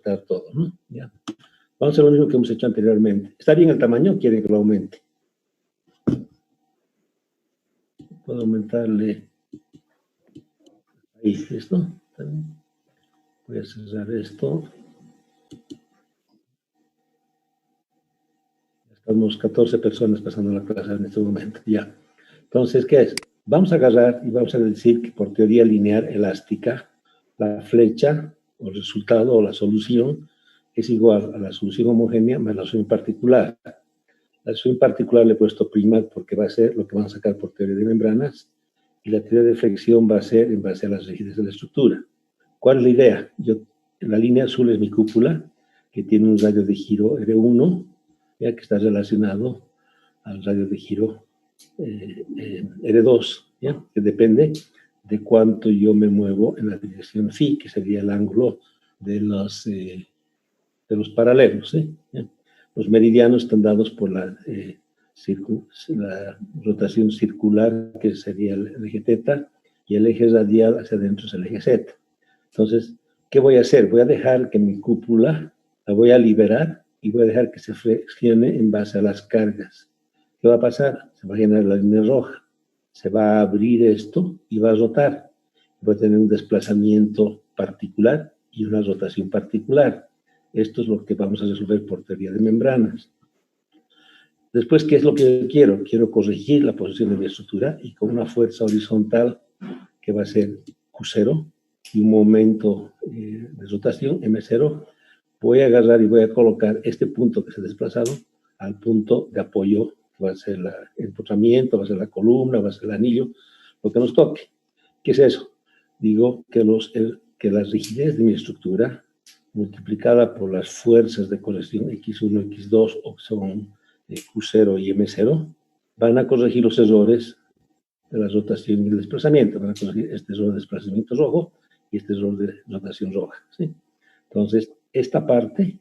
aumentar todo, ¿no? Ya. Vamos a hacer lo mismo que hemos hecho anteriormente. ¿Está bien el tamaño o quieren que lo aumente? Puedo aumentarle ahí, ¿listo? Voy a cerrar esto. Estamos 14 personas pasando la clase en este momento, ya. Entonces, ¿qué es? Vamos a agarrar y vamos a decir que por teoría lineal elástica, la flecha, o el resultado, o la solución, es igual a la solución homogénea más la solución particular. La solución particular le he puesto prima porque va a ser lo que van a sacar por teoría de membranas, y la teoría de flexión va a ser en base a las rigidez de la estructura. ¿Cuál es la idea? La línea azul es mi cúpula, que tiene un radio de giro R1, ya que está relacionado al radio de giro R2, ¿ya? Que depende de cuánto yo me muevo en la dirección phi, que sería el ángulo de los paralelos, ¿ya? Los meridianos están dados por la rotación circular, que sería el eje θ, y el eje radial hacia adentro es el eje z. Entonces, ¿qué voy a hacer? Voy a dejar que mi cúpula la voy a liberar y voy a dejar que se flexione en base a las cargas. ¿Qué va a pasar? Se va a generar la línea roja. Se va a abrir esto y va a rotar. Voy a tener un desplazamiento particular y una rotación particular. Esto es lo que vamos a resolver por teoría de membranas. Después, ¿qué es lo que quiero? Quiero corregir la posición de mi estructura y con una fuerza horizontal que va a ser Q0 y un momento de rotación, M0, voy a agarrar y voy a colocar este punto que se ha desplazado al punto de apoyo, que va a ser el empotramiento, va a ser la columna, va a ser el anillo, lo que nos toque. ¿Qué es eso? Digo que la rigidez de mi estructura, multiplicada por las fuerzas de corrección X1, X2, o que son Q0 y M0, van a corregir los errores de la rotación y el desplazamiento. Van a corregir este error de desplazamiento rojo y este error de rotación roja, ¿sí? Entonces, esta parte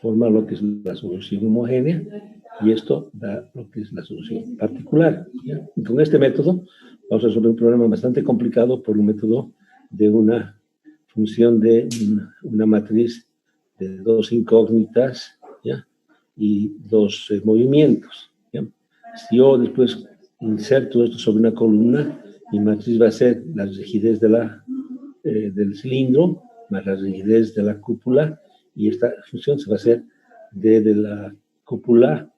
forma lo que es la solución homogénea y esto da lo que es la solución particular, ¿ya? Y con este método vamos a resolver un problema bastante complicado por un método de una función de una matriz de dos incógnitas, ¿ya? Y dos movimientos, ¿ya? Si yo después inserto esto sobre una columna, mi matriz va a ser la rigidez del cilindro más la rigidez de la cúpula, y esta función se va a hacer D de la cúpula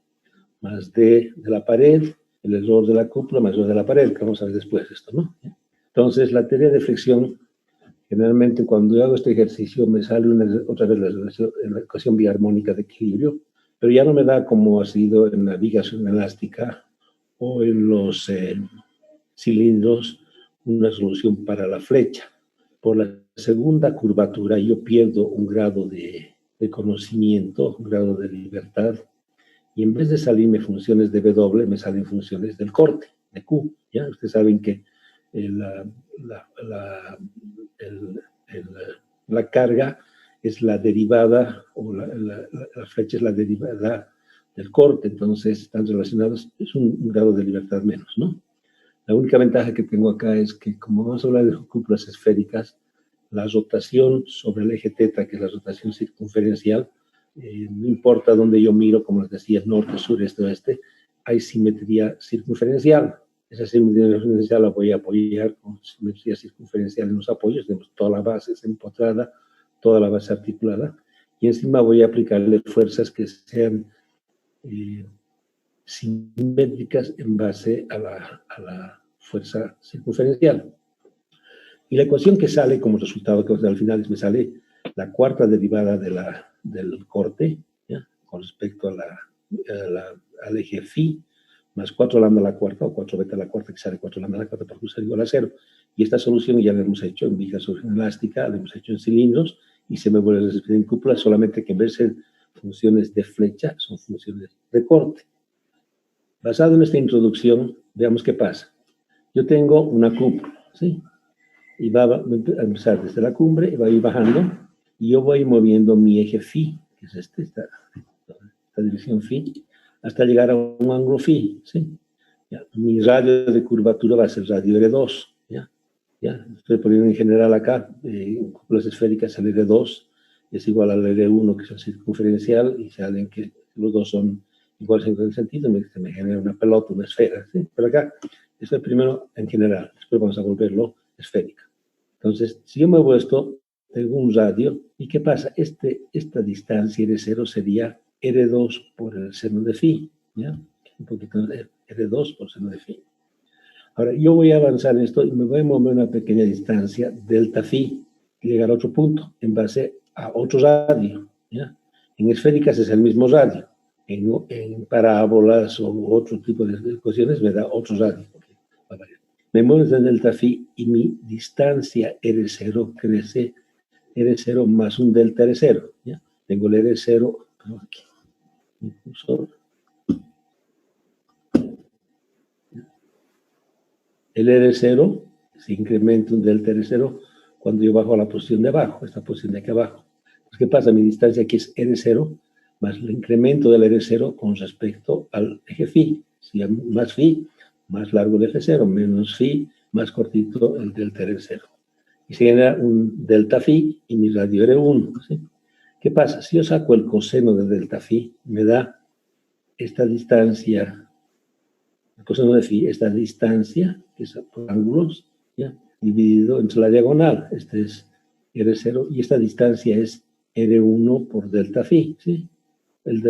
más D de la pared, el error de la cúpula más error de la pared, que vamos a ver después esto, ¿no? Entonces, la teoría de flexión, generalmente cuando yo hago este ejercicio me sale otra vez la ecuación biarmónica de equilibrio, pero ya no me da como ha sido en la ligación elástica o en los cilindros una solución para la flecha. Por la segunda curvatura yo pierdo un grado de conocimiento, un grado de libertad, y en vez de salirme funciones de W, me salen funciones del corte, de Q, ¿ya? Ustedes saben que la carga es la derivada, o la flecha es la derivada del corte, entonces están relacionados, es un grado de libertad menos, ¿no? La única ventaja que tengo acá es que, como vamos a hablar de cúpulas esféricas, la rotación sobre el eje θ, que es la rotación circunferencial, no importa dónde yo miro, como les decía, norte, sur, este, oeste, hay simetría circunferencial. Esa simetría circunferencial la voy a apoyar con simetría circunferencial en los apoyos, tenemos toda la base es empotrada, toda la base articulada, y encima voy a aplicarle fuerzas que sean simétricas en base a la fuerza circunferencial. Y la ecuación que sale como resultado, que al final me sale la cuarta derivada del corte, ¿ya? Con respecto al eje phi, más 4 lambda a la cuarta, o 4 beta a la cuarta, que sale 4 lambda a la cuarta por Q igual a 0. Y esta solución ya la hemos hecho en viga elástica, la hemos hecho en cilindros, y se me vuelve a repetir en cúpula, solamente que en vez de ser funciones de flecha, son funciones de corte. Basado en esta introducción, veamos qué pasa. Yo tengo una cúpula, ¿sí? Y va a empezar desde la cumbre y va a ir bajando, y yo voy moviendo mi eje phi, que es esta dirección phi, hasta llegar a un ángulo phi, ¿sí? Ya, mi radio de curvatura va a ser radio R2, ¿ya? Estoy poniendo en general acá, en cúpulas esféricas el R2, es igual al R1, que es el circunferencial, y salen que los dos son iguales en el sentido, se me genera una pelota, una esfera, ¿sí? Pero acá, esto es primero en general, después vamos a volverlo esférica. Entonces, si yo muevo esto, tengo un radio, ¿y qué pasa? Esta distancia R0 sería R2 por el seno de phi, ¿ya? Un poquito de R2 por seno de phi. Ahora, yo voy a avanzar en esto y me voy a mover una pequeña distancia, delta phi, y llegar a otro punto, en base a otro radio, ¿ya? En esféricas es el mismo radio. En parábolas o otro tipo de ecuaciones me da otro radio. Me muevo desde delta phi y mi distancia R0 crece R0 más un delta R0, ¿ya? Tengo el R0, aquí, impulsor. El R0 se incrementa un delta R0 cuando yo bajo a la posición de abajo, esta posición de aquí abajo. Pues, ¿qué pasa? Mi distancia aquí es R0 más el incremento del R0 con respecto al eje phi. Si hay más phi, más largo el eje 0, menos phi, más cortito el delta R0. Y se genera un delta phi y mi radio R1, ¿sí? ¿Qué pasa? Si yo saco el coseno de delta phi, me da esta distancia, el coseno de phi, esta distancia, que es por ángulos, ¿ya? Dividido entre la diagonal. Este es R0 y esta distancia es R1 por delta phi, ¿sí? El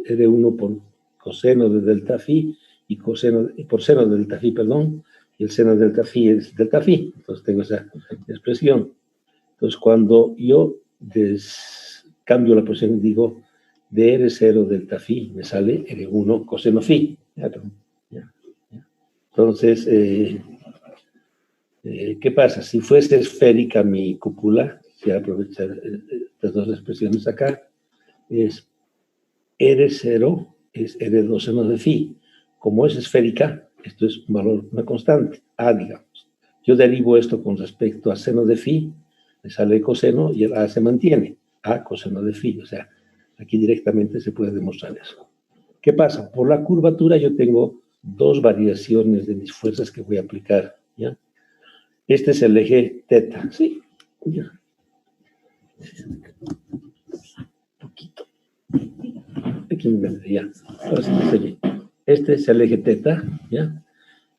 R1 por coseno de delta phi y por seno de delta phi, perdón, y el seno de delta phi es delta phi. Entonces tengo esa expresión. Entonces cuando yo cambio la posición, digo de R0 delta phi, me sale R1 coseno phi. Entonces, ¿qué pasa? Si fuese esférica mi cúpula, si aprovechar estas dos expresiones acá, es R0 es R2 seno de phi. Como es esférica, esto es un valor, una constante, A, digamos. Yo derivo esto con respecto a seno de phi, me sale coseno y el A se mantiene, A coseno de phi. O sea, aquí directamente se puede demostrar eso. ¿Qué pasa? Por la curvatura yo tengo dos variaciones de mis fuerzas que voy a aplicar, ¿ya? Este es el eje teta, ¿sí? Ya. Un poquito. Aquí me vendría. Ahora sí que estoy bien. Este es el eje teta, ¿ya?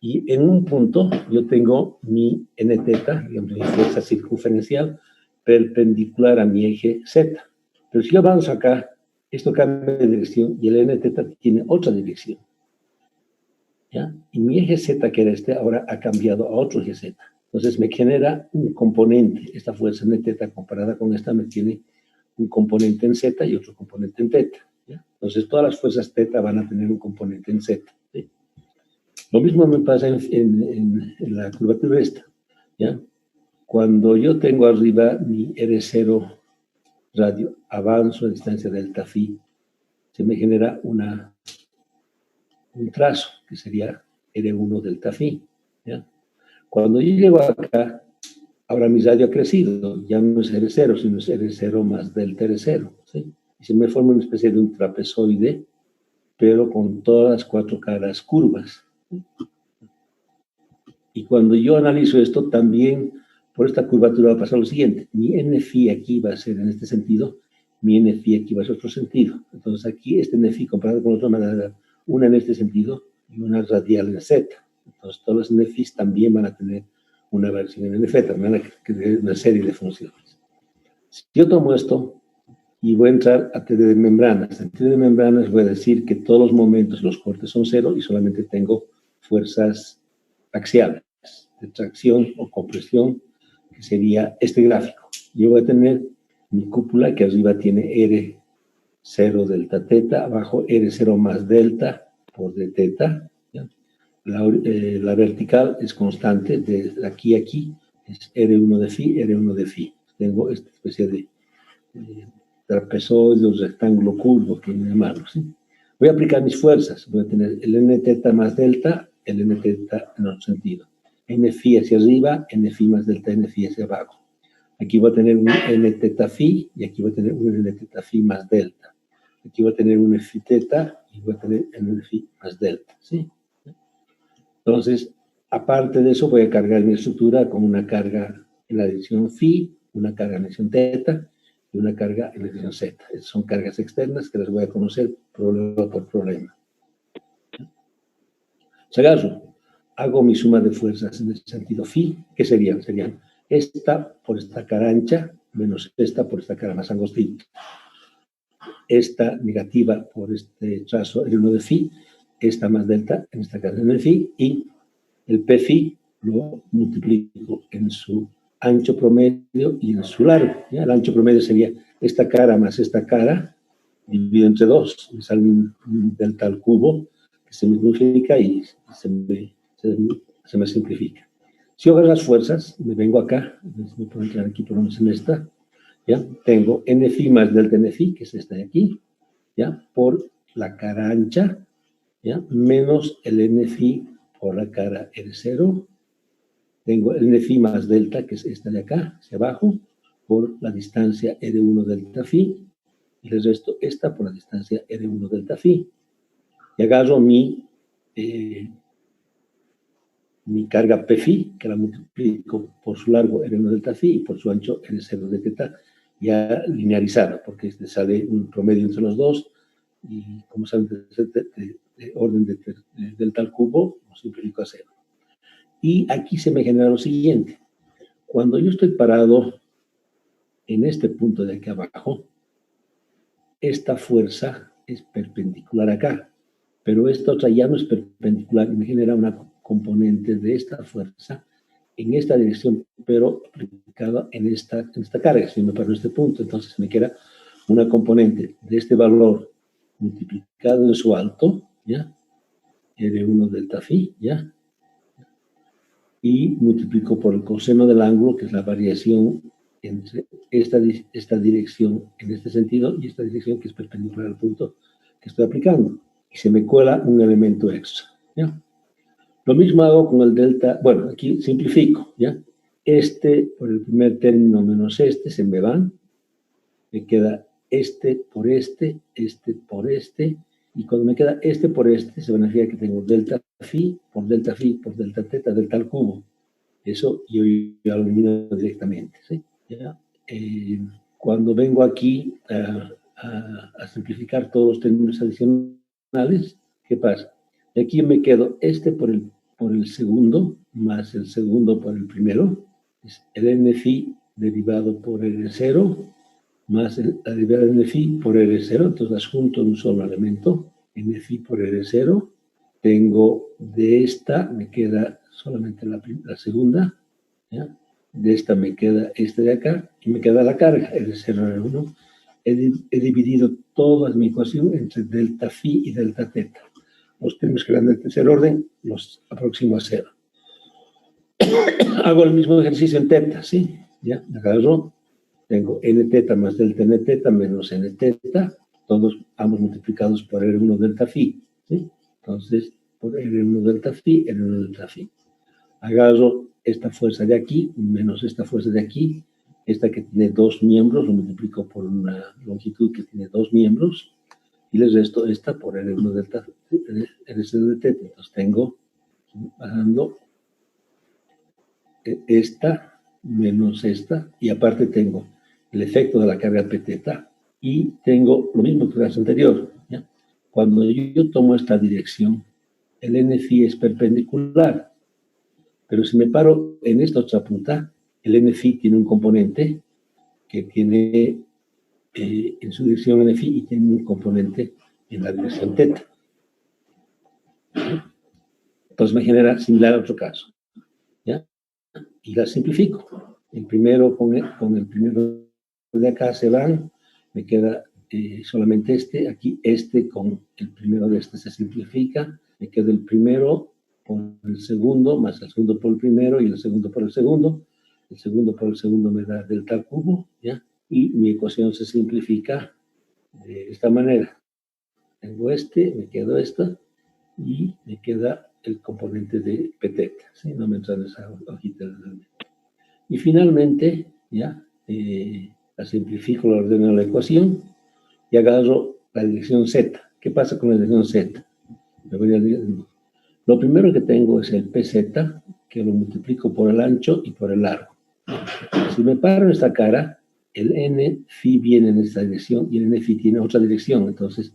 Y en un punto yo tengo mi n teta, digamos, mi fuerza circunferencial, perpendicular a mi eje z. Pero si yo avanzo acá, esto cambia de dirección y el n teta tiene otra dirección, ¿ya? Y mi eje z, que era este, ahora ha cambiado a otro eje z. Entonces me genera un componente. Esta fuerza n teta comparada con esta me tiene un componente en z y otro componente en teta, ¿ya? Entonces todas las fuerzas teta van a tener un componente en z, ¿sí? Lo mismo me pasa en la curvatura esta, ¿ya? Cuando yo tengo arriba mi R0 radio, avanzo a distancia delta phi, se me genera un trazo, que sería R1 delta phi, ¿ya? Cuando yo llego acá, ahora mi radio ha crecido, ya no es R0, sino es R0 más delta R0, ¿sí? Y se me forma una especie de un trapezoide, pero con todas las cuatro caras curvas. Y cuando yo analizo esto, también por esta curvatura va a pasar lo siguiente. Mi n phi aquí va a ser en este sentido, mi n phi aquí va a ser otro sentido. Entonces aquí este n phi comparado con otra manera, una en este sentido y una radial en z. Entonces todos los n phis también van a tener una versión en n θ, van a crear una serie de funciones. Si yo tomo esto y voy a entrar a teoría de membranas, en teoría de membranas voy a decir que todos los momentos, los cortes son cero y solamente tengo fuerzas axiales, de tracción o compresión, que sería este gráfico. Yo voy a tener mi cúpula que arriba tiene R0 delta teta, abajo R0 más delta por d teta. La vertical es constante, de aquí a aquí es R1 de phi, R1 de phi. Tengo esta especie de trapezoide o rectángulo curvo que llamarlo, ¿sí? Voy a aplicar mis fuerzas. Voy a tener el n teta más delta, el n teta en otro sentido. N phi hacia arriba, N phi más delta, N phi hacia abajo. Aquí voy a tener un N teta phi y aquí voy a tener un N teta phi más delta. Aquí voy a tener un phi teta y voy a tener N phi más delta, ¿sí? Entonces, aparte de eso, voy a cargar mi estructura con una carga en la dirección phi, una carga en la dirección teta y una carga en la dirección Z. Estas son cargas externas que las voy a conocer problema por problema. Si acaso hago mi suma de fuerzas en el sentido phi, ¿qué serían? Serían esta por esta cara ancha menos esta por esta cara más angostita. Esta negativa por este trazo L1 de phi, esta más delta en esta cara en el phi, y el P phi lo multiplico en su ancho promedio y en su largo. ¿Ya? El ancho promedio sería esta cara más esta cara, dividido entre 2. Me sale un delta al cubo que se multiplica y se me simplifica. Si yo hago las fuerzas, me vengo acá, me puedo entrar aquí por lo menos en esta, ¿ya? Tengo n phi más delta n phi, que es esta de aquí, ¿ya? Por la cara ancha, ¿ya? Menos el n phi por la cara R0. Tengo el n phi más delta, que es esta de acá, hacia abajo, por la distancia R1 delta phi, y les resto esta por la distancia R1 delta phi. Y agarro mi carga P phi, que la multiplico por su largo R1 delta phi y por su ancho R0 de teta, ya linearizada, porque este sale un promedio entre los dos, y como saben, de orden de delta al cubo, lo simplifico a 0. Y aquí se me genera lo siguiente. Cuando yo estoy parado en este punto de aquí abajo, esta fuerza es perpendicular acá, pero esta otra ya no es perpendicular y me genera una componente de esta fuerza en esta dirección, pero aplicada en esta carga. Si me paro en este punto, entonces me queda una componente de este valor multiplicado en su alto, ¿ya? R1 delta phi, ¿ya? Y multiplico por el coseno del ángulo, que es la variación entre esta dirección en este sentido y esta dirección que es perpendicular al punto que estoy aplicando. Y se me cuela un elemento extra, ¿ya? Lo mismo hago con el delta, bueno, aquí simplifico, ¿ya? Este por el primer término menos este se me van, me queda este por este por este, y cuando me queda este por este, se beneficia que tengo delta phi por delta teta, delta al cubo. Eso yo ya lo elimino directamente, ¿sí? ¿Ya? Cuando vengo aquí a simplificar todos los términos adicionales, ¿qué pasa? De aquí me quedo este por el segundo, más el segundo por el primero, es el n phi derivado por R0, más la derivada de n phi por R0, entonces las junto en un solo elemento, n phi por R0, tengo de esta, me queda solamente la segunda, ¿ya? De esta me queda este de acá, y me queda la carga, R0, R1. He dividido toda mi ecuación entre delta phi y delta teta. Los términos que van del tercer orden los aproximo a 0. Hago el mismo ejercicio en teta, ¿sí? Ya, agarro, tengo n teta más delta n teta menos n teta, todos ambos multiplicados por R1 delta phi, ¿sí? Entonces, por R1 delta phi, R1 delta phi. Agarro esta fuerza de aquí menos esta fuerza de aquí, esta que tiene 2 miembros, lo multiplico por una longitud que tiene 2 miembros, y les resto esta por R1 delta R0 de teta. Entonces tengo, bajando, esta menos esta, y aparte tengo el efecto de la carga P teta, y tengo lo mismo que la anterior, ¿ya? Cuando yo tomo esta dirección, el n phi es perpendicular, pero si me paro en esta otra punta, el n phi tiene un componente que tiene en su dirección n phi y tiene un componente en la dirección teta. Entonces me genera similar a otro caso, ¿ya? Y la simplifico. El primero con el primero de acá se van, me queda solamente este, aquí este con el primero de este se simplifica, me queda el primero por el segundo, más el segundo por el primero y el segundo por el segundo por el segundo me da delta al cubo, ¿ya? Y mi ecuación se simplifica de esta manera. Tengo me quedo esta, y me queda el componente de P teta, ¿sí? No me entra en esa hojita. Y finalmente, ya, la simplifico, la ordeno la ecuación, y agarro la dirección Z. ¿Qué pasa con la dirección Z? Lo primero que tengo es el PZ, que lo multiplico por el ancho y por el largo. Si me paro en esta cara, el n phi viene en esta dirección y el n phi tiene otra dirección, entonces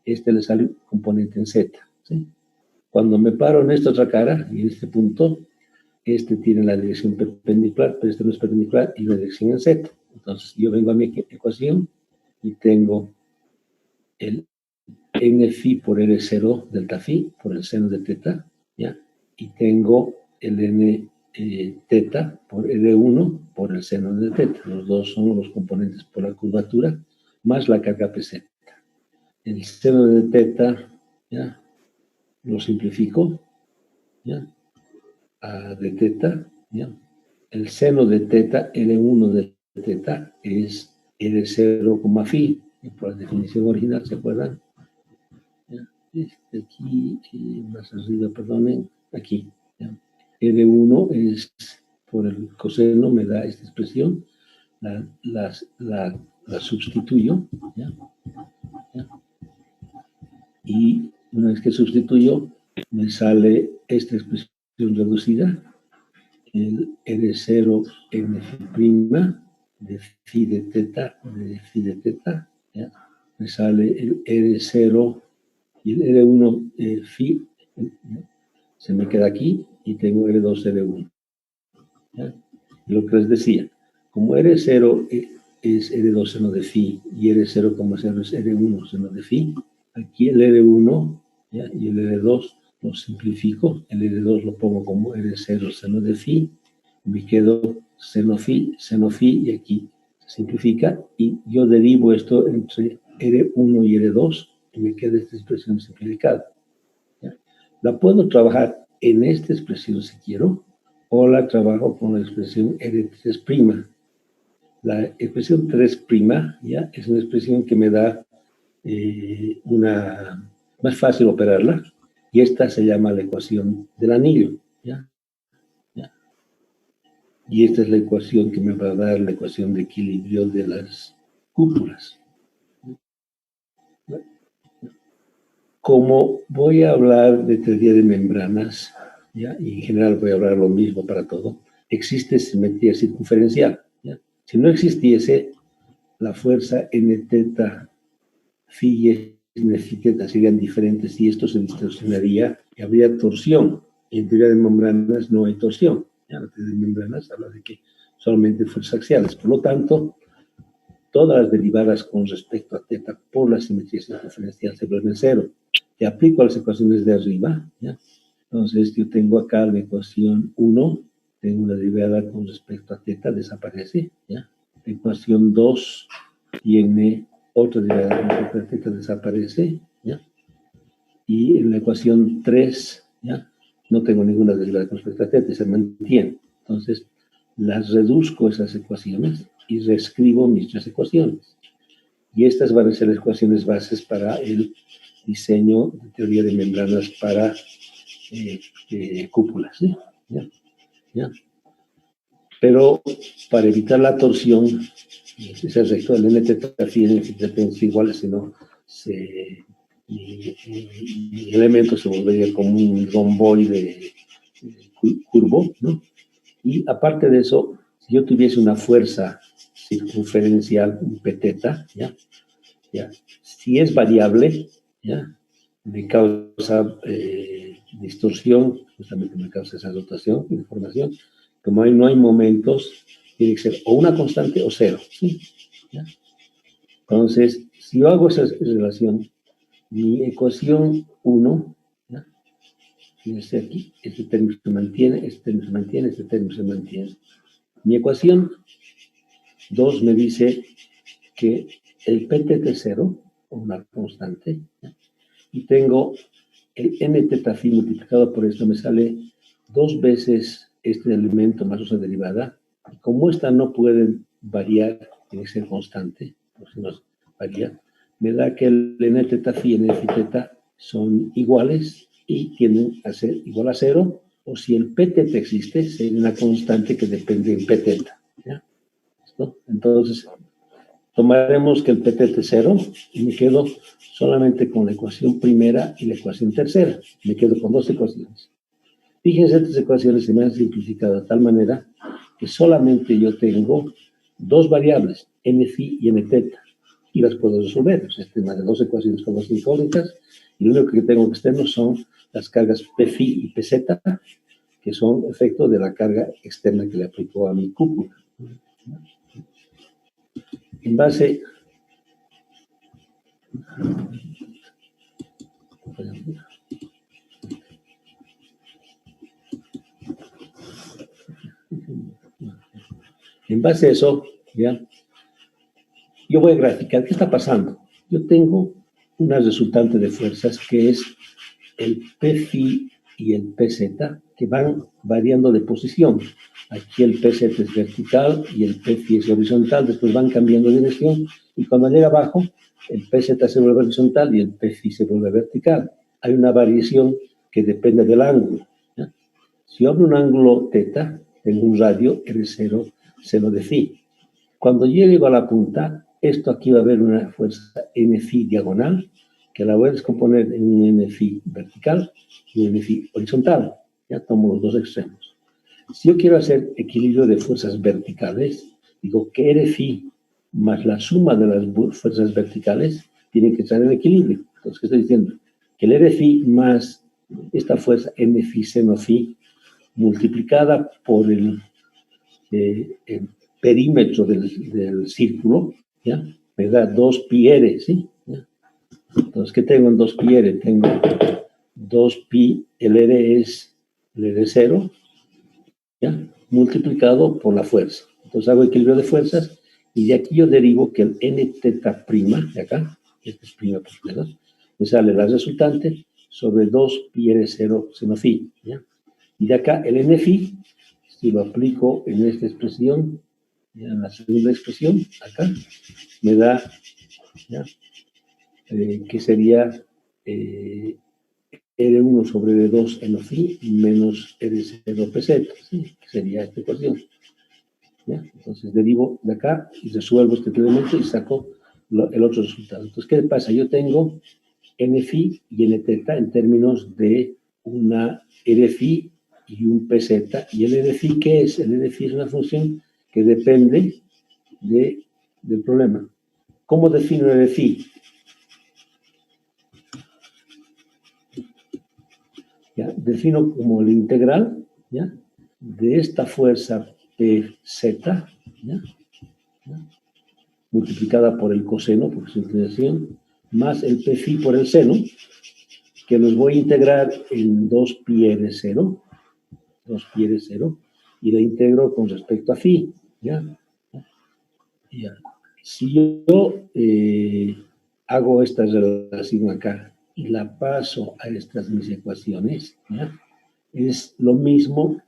este le sale un componente en z, ¿sí? Cuando me paro en esta otra cara, y en este punto, este tiene la dirección perpendicular, pero este no es perpendicular, y la dirección en z. Entonces yo vengo a mi ecuación y tengo el n phi por R0 delta phi por el seno de teta, ¿ya? Y tengo el n teta por R1 por el seno de teta. Los dos son los componentes por la curvatura más la carga pz. El seno de teta, ¿ya? Lo simplifico, ¿ya? A de teta, ¿ya? El seno de teta, L1 de teta, es R0, phi, por la definición original, ¿se acuerdan? ¿Ya? Aquí, más arriba, perdonen, aquí, ¿ya? R1 es, por el coseno, me da esta expresión, la sustituyo, ¿ya? ¿Ya? Y una vez que sustituyo, me sale esta expresión reducida, el R0 n phi' de phi de teta, ¿ya? Me sale el R0 y el R1 phi, ¿ya? Se me queda aquí y tengo R2, R1. ¿Ya? Lo que les decía, como R0 es R2 seno de phi y R0 como 0 es R1 seno de phi, aquí el R1, ¿ya? Y el R2 lo simplifico, el R2 lo pongo como R0 seno de phi, me quedo seno phi, y aquí se simplifica, y yo derivo esto entre R1 y R2, y me queda esta expresión simplificada. ¿Ya? La puedo trabajar en esta expresión si quiero, o la trabajo con la expresión R3'. La expresión 3', ¿ya? Es una expresión que me da más fácil operarla, y esta se llama la ecuación del anillo, ¿ya? ¿Ya? Y esta es la ecuación que me va a dar la ecuación de equilibrio de las cúpulas. Como voy a hablar de teoría de membranas, ¿ya? Y en general voy a hablar lo mismo para todo, existe simetría circunferencial, ¿ya? Si no existiese, la fuerza n teta phi y n phi teta serían diferentes y esto se distorsionaría y habría torsión. En teoría de membranas no hay torsión. ¿Ya? La teoría de membranas habla de que solamente fuerzas axiales. Por lo tanto, todas las derivadas con respecto a teta por la simetría circunferencial se vuelven cero. Y aplico las ecuaciones de arriba, ¿ya? Entonces yo tengo acá la ecuación 1, tengo una derivada con respecto a teta, desaparece, ¿ya? La ecuación 2 tiene otra derivada con respecto a teta, desaparece, ¿ya? Y en la ecuación 3, ¿ya? No tengo ninguna derivada con respecto a teta, se mantiene. Entonces, las reduzco esas ecuaciones y reescribo mis tres ecuaciones. Y estas van a ser las ecuaciones bases para el diseño de teoría de membranas para cúpulas, ¿sí? ¿Ya? ¿Ya? Pero para evitar la torsión, ese recto, el n teta phi y n phi teta es igual, si no, el elemento se volvería como un romboide curvo, ¿no? Y aparte de eso, si yo tuviese una fuerza circunferencial, un p teta, ¿ya? ¿Ya? Si es variable, ¿ya? Me causa distorsión, justamente me causa esa rotación, información. Como no hay momentos, tiene que ser o una constante o cero, ¿sí? ¿Ya? Entonces, si yo hago esa relación, mi ecuación 1, ¿ya? Fíjense aquí, este término se mantiene, este término se mantiene, este término se mantiene. Mi ecuación 2 me dice que el PTT es cero, o una constante, ¿ya? Y tengo el n teta phi multiplicado por esto, me sale 2 veces este elemento más otra derivada. Y como esta no puede variar, tiene que ser constante, por si no varía, me da que el n teta phi y n phi teta son iguales y tienden a ser igual a cero, o si el p teta existe, sería una constante que depende del p teta, ¿ya? ¿Listo? Entonces, tomaremos que el p teta es cero y me quedo solamente con la ecuación primera y la ecuación tercera. Me quedo con dos ecuaciones. Fíjense, estas ecuaciones se me han simplificado de tal manera que solamente yo tengo dos variables, n phi y n teta, y las puedo resolver. Es tema de dos ecuaciones con dos incógnitas, y lo único que tengo externo son las cargas p phi y p z, que son efecto de la carga externa que le aplicó a mi cúpula. En base a eso, ¿ya? Yo voy a graficar qué está pasando. Yo tengo una resultante de fuerzas que es el P phi y el PZ, que van variando de posición. Aquí el PZ es vertical y el P phi es horizontal, después van cambiando de dirección, y cuando llega abajo, el PZ se vuelve horizontal y el P phi se vuelve vertical. Hay una variación que depende del ángulo, ¿ya? Si yo abro un ángulo θ, tengo un radio R0 seno de phi. Cuando llego a la punta, esto aquí va a haber una fuerza n phi diagonal, que la voy a descomponer en un n phi vertical y un n phi horizontal. Ya tomo los dos extremos. Si yo quiero hacer equilibrio de fuerzas verticales, digo que r phi más la suma de las fuerzas verticales tienen que estar en equilibrio. Entonces, ¿qué estoy diciendo? Que el r phi más esta fuerza n phi seno phi multiplicada por el perímetro del círculo, ¿ya? Me da 2 pi r, ¿sí? ¿Ya? Entonces, ¿qué tengo en 2 pi r? Tengo 2 pi, el r es el r0, ¿ya? Multiplicado por la fuerza. Entonces hago equilibrio de fuerzas y de aquí yo derivo que el n teta prima, de acá, este es prima por menos, me sale la resultante sobre 2 pi r0 seno phi, ¿ya? Y de acá el n phi, si lo aplico en esta expresión, ya en la segunda expresión, acá, me da, ¿ya? Que sería R1 sobre R2 en phi menos R0 PZ, ¿sí? Que sería esta ecuación, ¿ya? Entonces derivo de acá y resuelvo este elemento y saco el otro resultado. Entonces, ¿qué pasa? Yo tengo n phi y n teta en términos de una r phi y un pz. ¿Y el r phi qué es? El r phi es una función que depende del problema. ¿Cómo defino el r phi? ¿Ya? Defino como el integral, ¿ya? De esta fuerza pz, ¿ya? Multiplicada por el coseno, por su inclinación, más el p phi por el seno, que los voy a integrar en 2 pi r0, 2 pi r0, y la integro con respecto a phi, ¿ya? Ya. Si yo hago esta relación acá y la paso a estas mis ecuaciones, ¿ya? Es lo mismo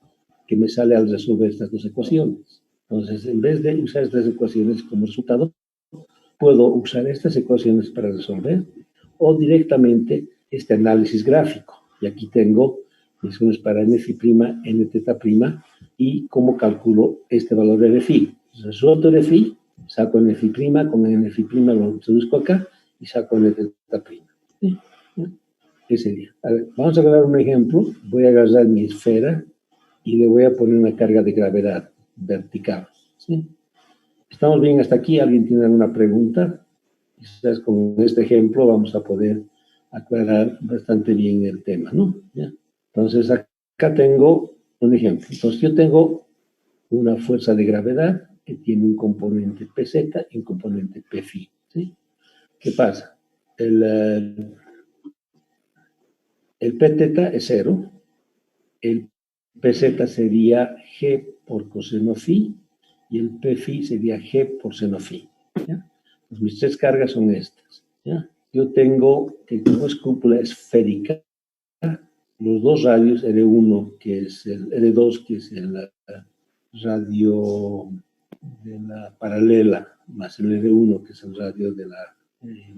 que me sale al resolver estas dos ecuaciones. Entonces, en vez de usar estas ecuaciones como resultado, puedo usar estas ecuaciones para resolver o directamente este análisis gráfico. Y aquí tengo ecuaciones para n phi prima, n teta prima y cómo calculo este valor de r phi. Resuelto r phi, saco n phi prima, con n phi prima lo introduzco acá y saco n teta prima. ¿Sí? ¿Qué sería? A ver, vamos a agarrar un ejemplo. Voy a agarrar mi esfera y le voy a poner una carga de gravedad vertical. ¿Sí? ¿Estamos bien hasta aquí? ¿Alguien tiene alguna pregunta? Quizás con este ejemplo vamos a poder aclarar bastante bien el tema, ¿no? ¿Ya? Entonces, acá tengo un ejemplo. Entonces, yo tengo una fuerza de gravedad que tiene un componente PZ y un componente Pφ. ¿Sí? ¿Qué pasa? El Pθ es 0, el Pz sería G por coseno phi y el Pφ sería G por seno phi. ¿Ya? Pues mis tres cargas son estas. ¿Ya? Yo tengo que como es cúpula esférica, los dos radios, R1 que es el R2 que es el radio de la paralela, más el R1 que es el radio de la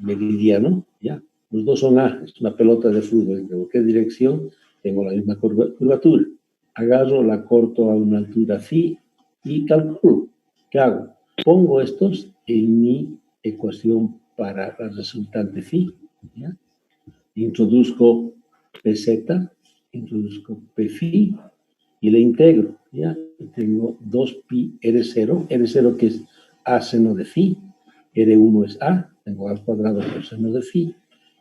meridiano, ¿ya? Los dos son A, es una pelota de fútbol, en cualquier dirección tengo la misma curvatura. Agarro, la corto a una altura phi y calculo. ¿Qué hago? Pongo estos en mi ecuación para la resultante phi, ¿ya? Introduzco pz, introduzco pφ y le integro, ¿ya? Tengo 2 pi r0 que es a seno de phi, R1 es A, tengo al cuadrado por seno de phi,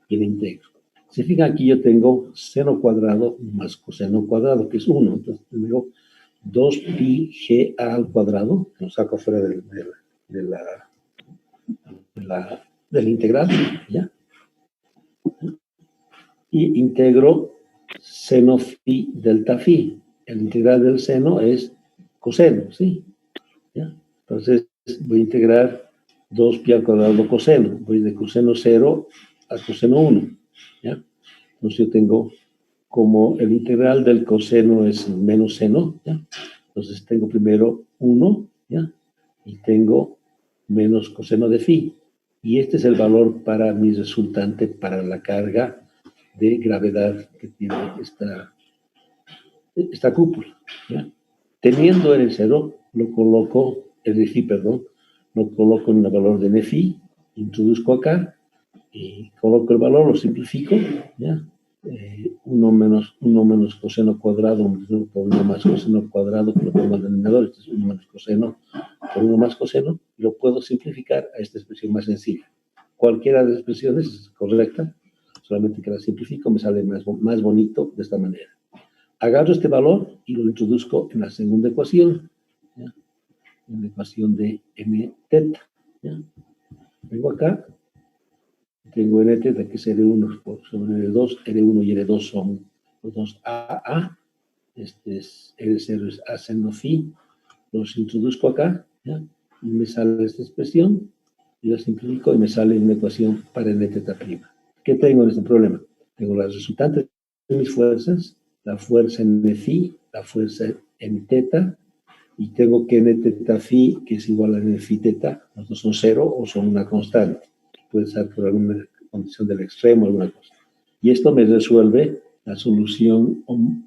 y le integro. Si fijan aquí yo tengo seno cuadrado más coseno cuadrado, que es 1. Entonces tengo 2 pi g a al cuadrado, que lo saco fuera del integral, ¿ya? Y integro seno phi delta phi. El integral del seno es coseno, ¿sí? ¿Ya? Entonces voy a integrar 2 pi al cuadrado coseno. Voy de coseno 0 a coseno 1, ¿ya? Entonces yo tengo, como el integral del coseno es menos seno, ¿ya? Entonces tengo primero 1, ¿ya? Y tengo menos coseno de phi. Y este es el valor para mi resultante para la carga de gravedad que tiene esta cúpula, ¿ya? Teniendo N0, lo coloco, lo coloco en el valor de Nφ, introduzco acá, y coloco el valor, lo simplifico, ¿ya? 1 menos coseno cuadrado por 1 más coseno cuadrado, que lo pongo en el denominador, este es 1 menos coseno por 1 más coseno, y lo puedo simplificar a esta expresión más sencilla. Cualquiera de las expresiones es correcta, solamente que la simplifico, me sale más bonito de esta manera. Agarro este valor y lo introduzco en la segunda ecuación, ¿ya? En la ecuación de n teta, ¿ya? Vengo acá, tengo n teta que es R1 sobre R2, R1 y R2 son los dos AA, este es R0 es A seno phi, los introduzco acá, ¿ya? Y me sale esta expresión, y la simplifico y me sale una ecuación para n teta prima. ¿Qué tengo en este problema? Tengo las resultantes de mis fuerzas, la fuerza en phi, la fuerza en teta, y tengo que n teta phi, que es igual a n phi teta, los dos son 0 o son una constante. Puede ser por alguna condición del extremo, alguna cosa. Y esto me resuelve la solución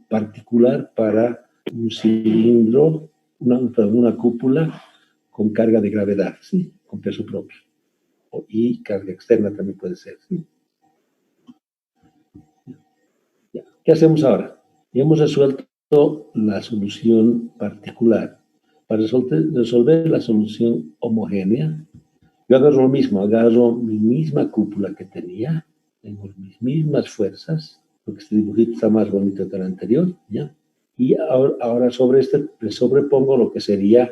particular para un cilindro, una cúpula con carga de gravedad, ¿sí? Con peso propio. Y carga externa también puede ser, ¿sí? Ya. ¿Qué hacemos ahora? Ya hemos resuelto la solución particular. Para resolver la solución homogénea, yo agarro lo mismo, agarro mi misma cúpula que tenía, tengo mis mismas fuerzas, porque este dibujito está más bonito que el anterior, ¿ya? Y ahora sobre este le sobrepongo lo que sería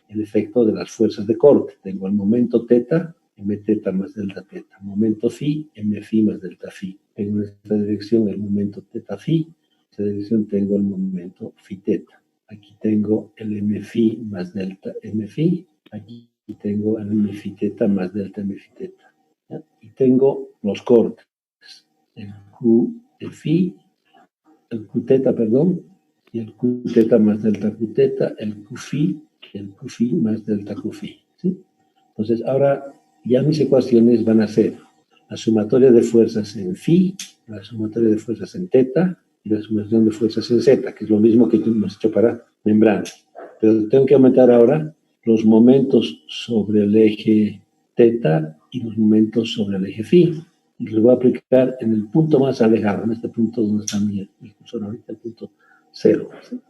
el efecto de las fuerzas de corte. Tengo el momento teta, m teta más delta teta. Momento phi, m phi más delta phi. Tengo en esta dirección el momento teta phi, en esta dirección tengo el momento phi teta. Aquí tengo el m phi más delta m phi, aquí tengo el m phi teta más delta m phi teta, ¿ya? Y tengo los cortes, el q de phi, el q teta, perdón, y el q teta más delta q teta, el q phi más delta q phi, ¿sí? Entonces ahora ya mis ecuaciones van a ser la sumatoria de fuerzas en phi, la sumatoria de fuerzas en teta y la sumatoria de fuerzas en zeta, que es lo mismo que hemos hecho para membrana. Pero tengo que aumentar ahora los momentos sobre el eje teta y los momentos sobre el eje phi. Y los voy a aplicar en el punto más alejado, en este punto donde está mi cursor ahorita, el punto 0. ¿Sí?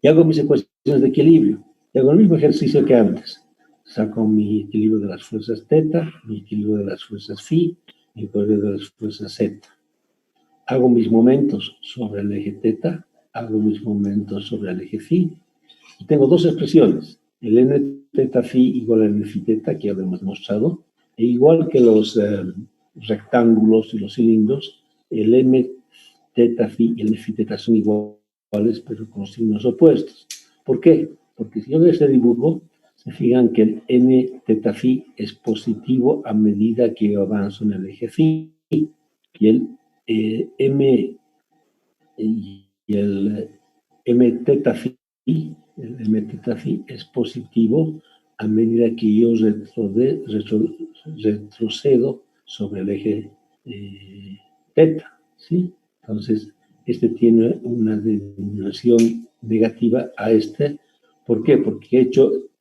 Y hago mis ecuaciones de equilibrio. Y hago el mismo ejercicio que antes. Saco mi equilibrio de las fuerzas teta, mi equilibrio de las fuerzas phi, mi equilibrio de las fuerzas zeta. Hago mis momentos sobre el eje teta, hago mis momentos sobre el eje phi, y tengo dos expresiones, el n teta phi igual a n phi teta, que ya lo hemos mostrado, e igual que los rectángulos y los cilindros, el m teta phi y el n phi teta son iguales, pero con signos opuestos. ¿Por qué? Porque si yo veo este dibujo, se fijan que el n teta phi es positivo a medida que yo avanzo en el eje phi, y el m teta phi, el m teta phi es positivo a medida que yo retrocedo sobre el eje teta, ¿sí? Entonces, este tiene una denominación negativa a este. ¿Por qué? Porque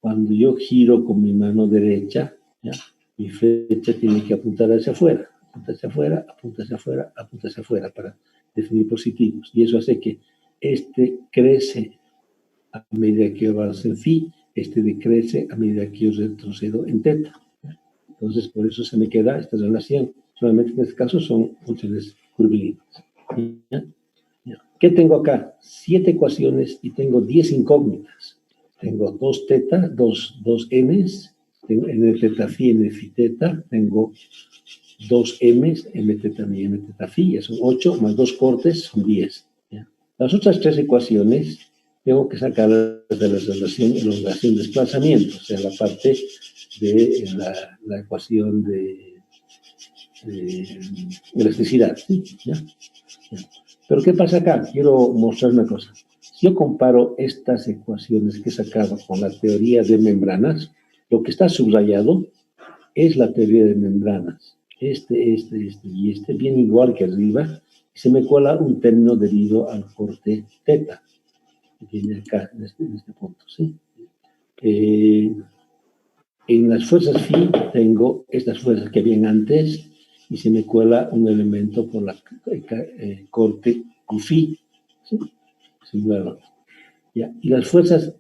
cuando yo giro con mi mano derecha, ¿ya? Mi flecha tiene que apuntar hacia afuera, apunta hacia afuera, apunta hacia afuera, apunta hacia afuera para definir positivos. Y eso hace que este crece a medida que avanza en phi este decrece a medida que yo retrocedo en teta. Entonces, por eso se me queda esta relación. Solamente en este caso son funciones curvilíneas. ¿Ya? ¿Qué tengo acá? 7 ecuaciones y tengo 10 incógnitas. Tengo 2 teta, 2 n's, tengo n teta phi, n phi teta, tengo 2 m's, m teta mi, m teta phi, son 8, más 2 cortes son 10. ¿Ya? Las otras 3 ecuaciones tengo que sacarlas de la relación elongación-desplazamiento, o sea, la parte de la ecuación de elasticidad. ¿Sí? ¿Ya? Pero ¿qué pasa acá? Quiero mostrar una cosa. Si yo comparo estas ecuaciones que he sacado con la teoría de membranas, lo que está subrayado es la teoría de membranas. Este y este, bien igual que arriba, y se me cuela un término debido al corte teta, que viene acá, en este punto, ¿sí? En las fuerzas phi tengo estas fuerzas que habían antes, y se me cuela un elemento por la corte QFI, ¿sí? Similar. ¿Ya? Y las fuerzas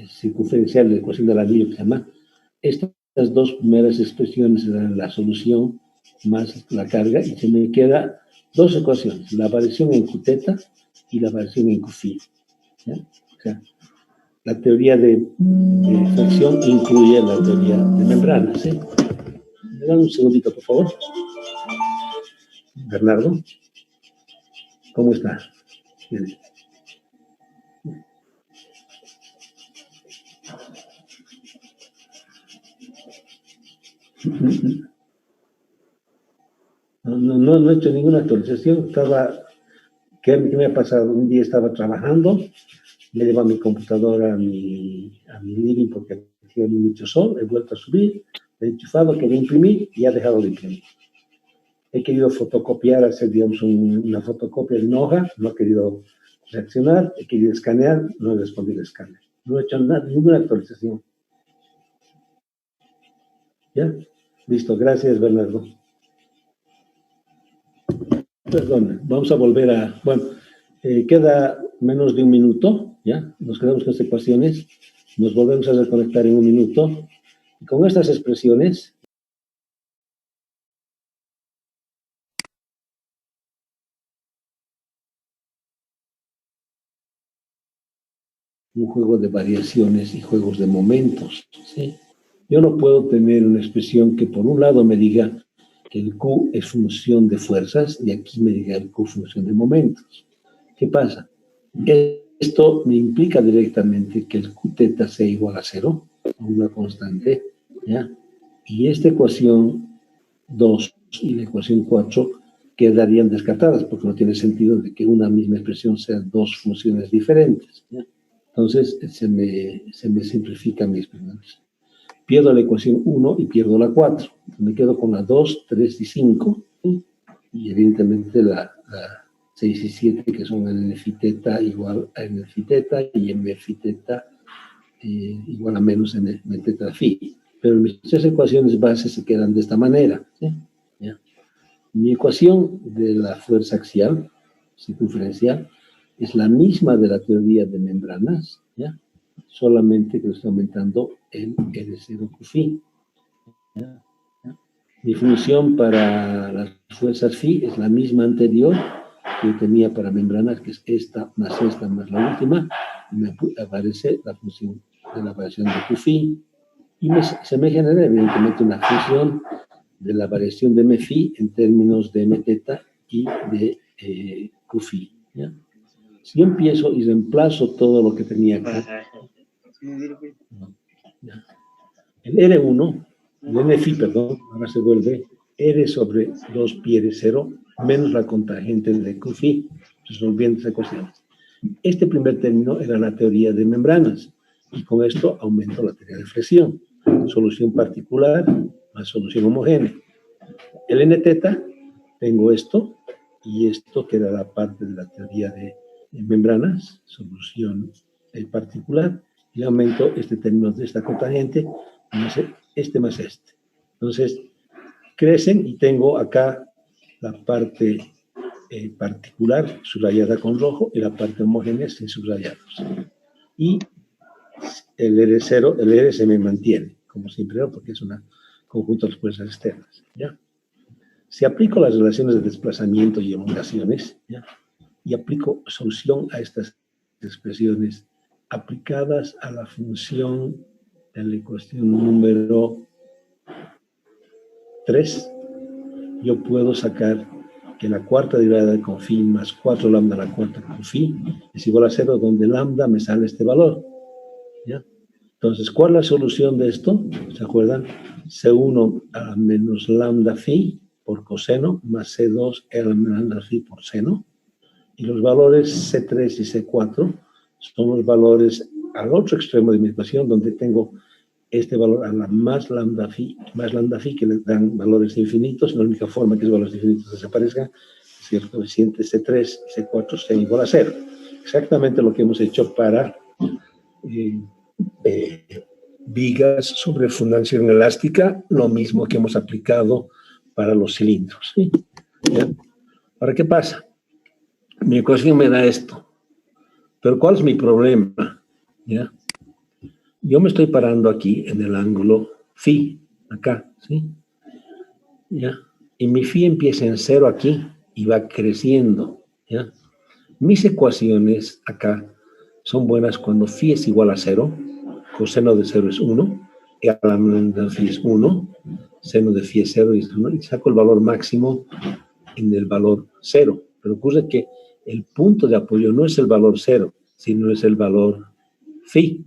circunferenciales de la ecuación del anillo, que se llama, estas 2 primeras expresiones dan la solución más la carga, y se me queda 2 ecuaciones, la variación en Qθ y la variación en QFI. ¿Ya? O sea, la teoría de fricción incluye la teoría de membranas. ¿Sí? Me dan un segundito, por favor. Bernardo, ¿cómo está? Bien. No he hecho ninguna actualización. ¿Qué me ha pasado? Un día estaba trabajando, me llevo mi computadora a mi living porque hacía mucho sol, he vuelto a subir, he enchufado, quería imprimir y ha dejado de imprimir. He querido fotocopiar, hacer, digamos, una fotocopia en hoja, no he querido reaccionar, he querido escanear, no he respondido al escáner. No he hecho nada, ninguna actualización. ¿Ya? Listo, gracias, Bernardo. Perdón, vamos a volver a... Bueno, queda menos de un minuto, ¿ya? Nos quedamos con estas ecuaciones, nos volvemos a reconectar en un minuto. Y con estas expresiones... un juego de variaciones y juegos de momentos, ¿sí? Yo no puedo tener una expresión que por un lado me diga que el Q es función de fuerzas y aquí me diga el Q función de momentos. ¿Qué pasa? Esto me implica directamente que el Qθ sea igual a 0, a una constante, ¿ya? Y esta ecuación 2 y la ecuación 4 quedarían descartadas porque no tiene sentido de que una misma expresión sea 2 funciones diferentes, ¿ya? Entonces se me simplifican mis expresiones. Pierdo la ecuación 1 y pierdo la 4. Me quedo con la 2, 3 y 5. Y evidentemente la 6 y 7, que son n phi teta igual a n phi teta y m phi teta igual a menos n teta phi. Pero mis 3 ecuaciones bases se quedan de esta manera. ¿Sí? ¿Ya? Mi ecuación de la fuerza axial circunferencial es la misma de la teoría de membranas, ¿ya? Solamente que lo estoy aumentando en L0 QFI. ¿Ya? ¿Ya? Mi función para las fuerzas phi es la misma anterior que tenía para membranas, que es esta más la última, y me aparece la función de la variación de QFI, y se me genera evidentemente una función de la variación de m phi en términos de m teta y de QFI. ¿Ya? Si yo empiezo y reemplazo todo lo que tenía acá, ¿ya? El R1, el n phi, perdón, ahora se vuelve R sobre 2 pi R0 menos la contragente de QFI, resolviendo esa ecuación. Este primer término era la teoría de membranas, y con esto aumento la teoría de flexión. Solución particular más solución homogénea. El n teta, tengo esto, y esto que era la parte de la teoría de membranas, solución particular, y aumento este término de esta contragente, más este más este. Entonces, crecen y tengo acá la parte particular subrayada con rojo y la parte homogénea sin subrayados. Y el R0, el R se me mantiene, como siempre, ¿no? Porque es un conjunto de fuerzas externas, ¿ya? Si aplico las relaciones de desplazamiento y elongaciones, ¿ya? Y aplico solución a estas expresiones aplicadas a la función de la ecuación número 3, yo puedo sacar que la cuarta derivada con phi más 4 lambda a la cuarta con phi es igual a 0, donde lambda me sale este valor, ¿ya? Entonces, ¿cuál es la solución de esto? ¿Se acuerdan? C1 a menos lambda phi por coseno más C2 a lambda phi por seno. Y los valores C3 y C4 son los valores al otro extremo de mi ecuación, donde tengo este valor a la más lambda phi, que le dan valores infinitos. La única forma que esos valores infinitos desaparezcan es que el coeficiente C3 y C4 sean igual a 0. Exactamente lo que hemos hecho para vigas sobre fundación elástica, lo mismo que hemos aplicado para los cilindros, ¿sí? ¿Ya? Ahora, ¿qué pasa? Mi ecuación me da esto, pero ¿cuál es mi problema? ¿Ya? Yo me estoy parando aquí en el ángulo phi, acá, ¿sí? ¿Ya? Y mi phi empieza en 0 aquí y va creciendo, ¿ya? Mis ecuaciones acá son buenas cuando phi es igual a 0, coseno de 0 es 1, y a la lambda phi es 1, seno de phi es 0 y es 1, y saco el valor máximo en el valor 0. Pero ocurre que el punto de apoyo no es el valor 0, sino es el valor phi,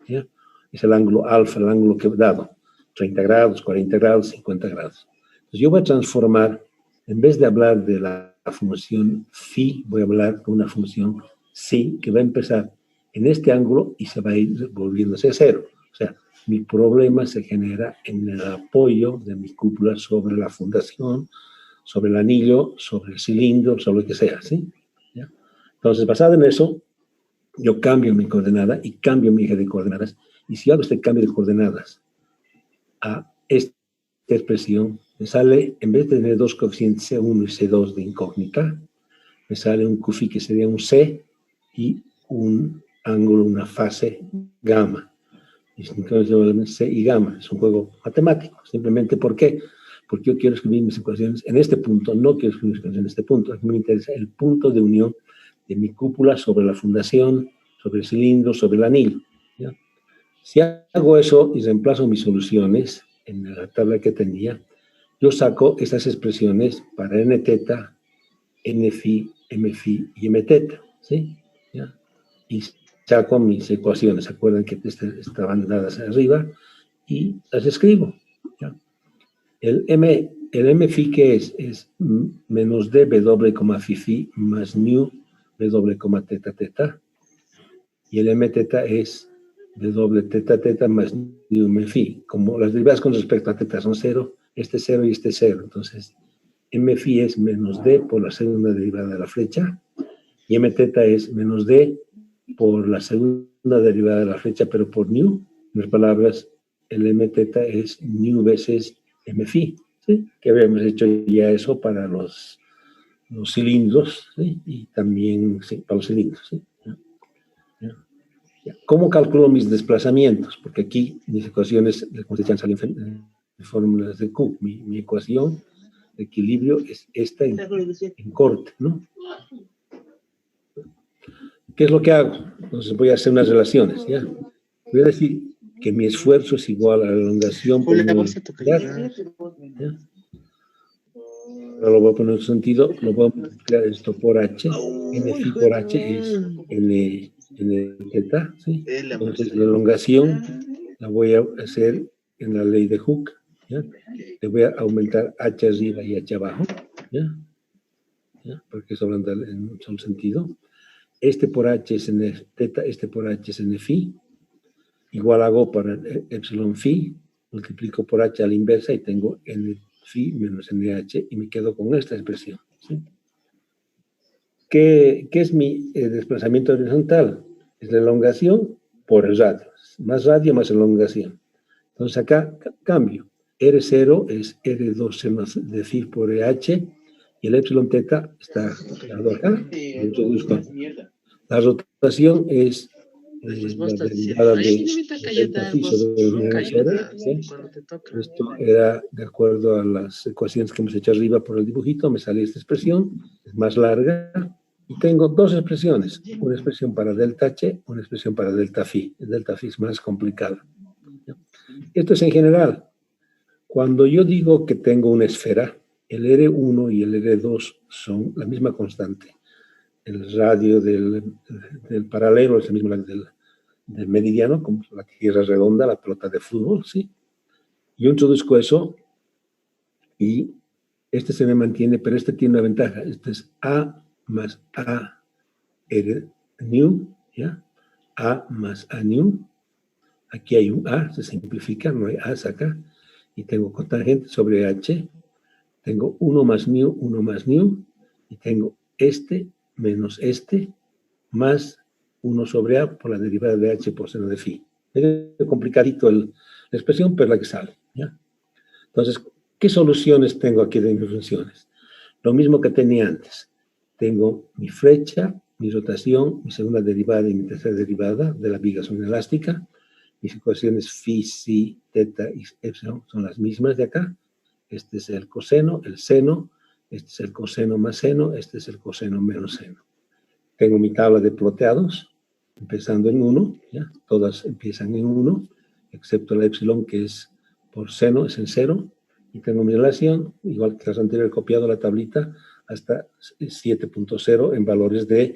¿ya? Es el ángulo alfa, el ángulo que he dado, 30 grados, 40 grados, 50 grados. Entonces yo voy a transformar, en vez de hablar de la función phi, voy a hablar de una función psi, que va a empezar en este ángulo y se va a ir volviéndose a 0. O sea, mi problema se genera en el apoyo de mi cúpula sobre la fundación, sobre el anillo, sobre el cilindro, sobre lo que sea, ¿sí? ¿Ya? Entonces, basado en eso, yo cambio mi coordenada y cambio mi eje de coordenadas. Y si hago este cambio de coordenadas a esta expresión, me sale, en vez de tener dos coeficientes C1 y C2 de incógnita, me sale un QFI que sería un C y un ángulo, una fase gamma. Y entonces C y gamma es un juego matemático. Simplemente, ¿por qué? Porque yo quiero escribir mis ecuaciones en este punto, no quiero escribir mis ecuaciones en este punto. A mí me interesa el punto de unión de mi cúpula sobre la fundación, sobre el cilindro, sobre el anillo, ¿ya? Si hago eso y reemplazo mis soluciones en la tabla que tenía, yo saco estas expresiones para n teta, n phi, m phi y m teta, ¿sí? ¿Ya? Y saco mis ecuaciones, ¿se acuerdan que estaban dadas arriba? Y las escribo, ¿ya? El m phi que es menos d w, phi phi más nu w, teta teta, y el m teta es w teta teta más nu m phi. Como las derivadas con respecto a teta son 0, este 0 y este 0, entonces m phi es menos d por la segunda derivada de la flecha, y m teta es menos d por la segunda derivada de la flecha, pero por nu. En otras palabras, el m teta es nu veces m phi, ¿sí? Que habíamos hecho ya eso para los cilindros, ¿sí? Y también, sí, para los cilindros, ¿sí? ¿Cómo calculo mis desplazamientos? Porque aquí mis ecuaciones, como se salen en fórmulas de Cook. Mi ecuación de equilibrio es esta en corte, ¿no? ¿Qué es lo que hago? Entonces voy a hacer unas relaciones, ¿ya? Voy a decir que mi esfuerzo es igual a la elongación por una velocidad, ¿ya? Ahora lo voy a poner en sentido, lo voy a multiplicar esto por h, n phi por h es n teta, ¿sí? Entonces la elongación la voy a hacer en la ley de Hooke, ¿ya? Le voy a aumentar h arriba y h abajo, ¿ya? ¿Ya? Porque eso anda en un solo sentido. Este por h es n teta, este por h es n phi. Igual hago para epsilon phi, multiplico por h a la inversa y tengo n phi menos nh y me quedo con esta expresión, ¿sí? ¿Qué es mi desplazamiento horizontal? Es la elongación por el radio. Más radio más elongación. Entonces acá cambio. R0 es R2 seno de phi por EH y el epsilon teta está dado acá. Lo introduzco. La rotación es la derivada de delta phi sobre el menos cero, ¿sí? Esto era de acuerdo a las ecuaciones que hemos hecho arriba por el dibujito, me sale esta expresión, es más larga, y tengo dos expresiones, una expresión para delta H, una expresión para delta phi. El delta phi es más complicado. Esto es en general. Cuando yo digo que tengo una esfera, el R1 y el R2 son la misma constante. El radio del paralelo es el mismo del meridiano, como la tierra redonda, la pelota de fútbol, ¿sí? Yo introduzco eso y este se me mantiene, pero este tiene una ventaja. Este es A más A R nu, ¿ya? A más A nu. Aquí hay un A, se simplifica, no hay A acá. Y tengo cotangente sobre H. Tengo 1 más nu, y tengo este menos este, más 1 sobre A por la derivada de H por seno de phi. Es complicadito la expresión, pero la que sale, ¿ya? Entonces, ¿qué soluciones tengo aquí de mis funciones? Lo mismo que tenía antes. Tengo mi flecha, mi rotación, mi segunda derivada y mi tercera derivada de la viga son elástica. Mis ecuaciones phi, psi, teta y epsilon son las mismas de acá. Este es el coseno, el seno, este es el coseno más seno, este es el coseno menos seno. Tengo mi tabla de ploteados, empezando en 1, ¿ya? Todas empiezan en 1, excepto la epsilon que es por seno, es en 0, y tengo mi relación, igual que las anteriores, copiado la tablita, hasta 7.0 en valores de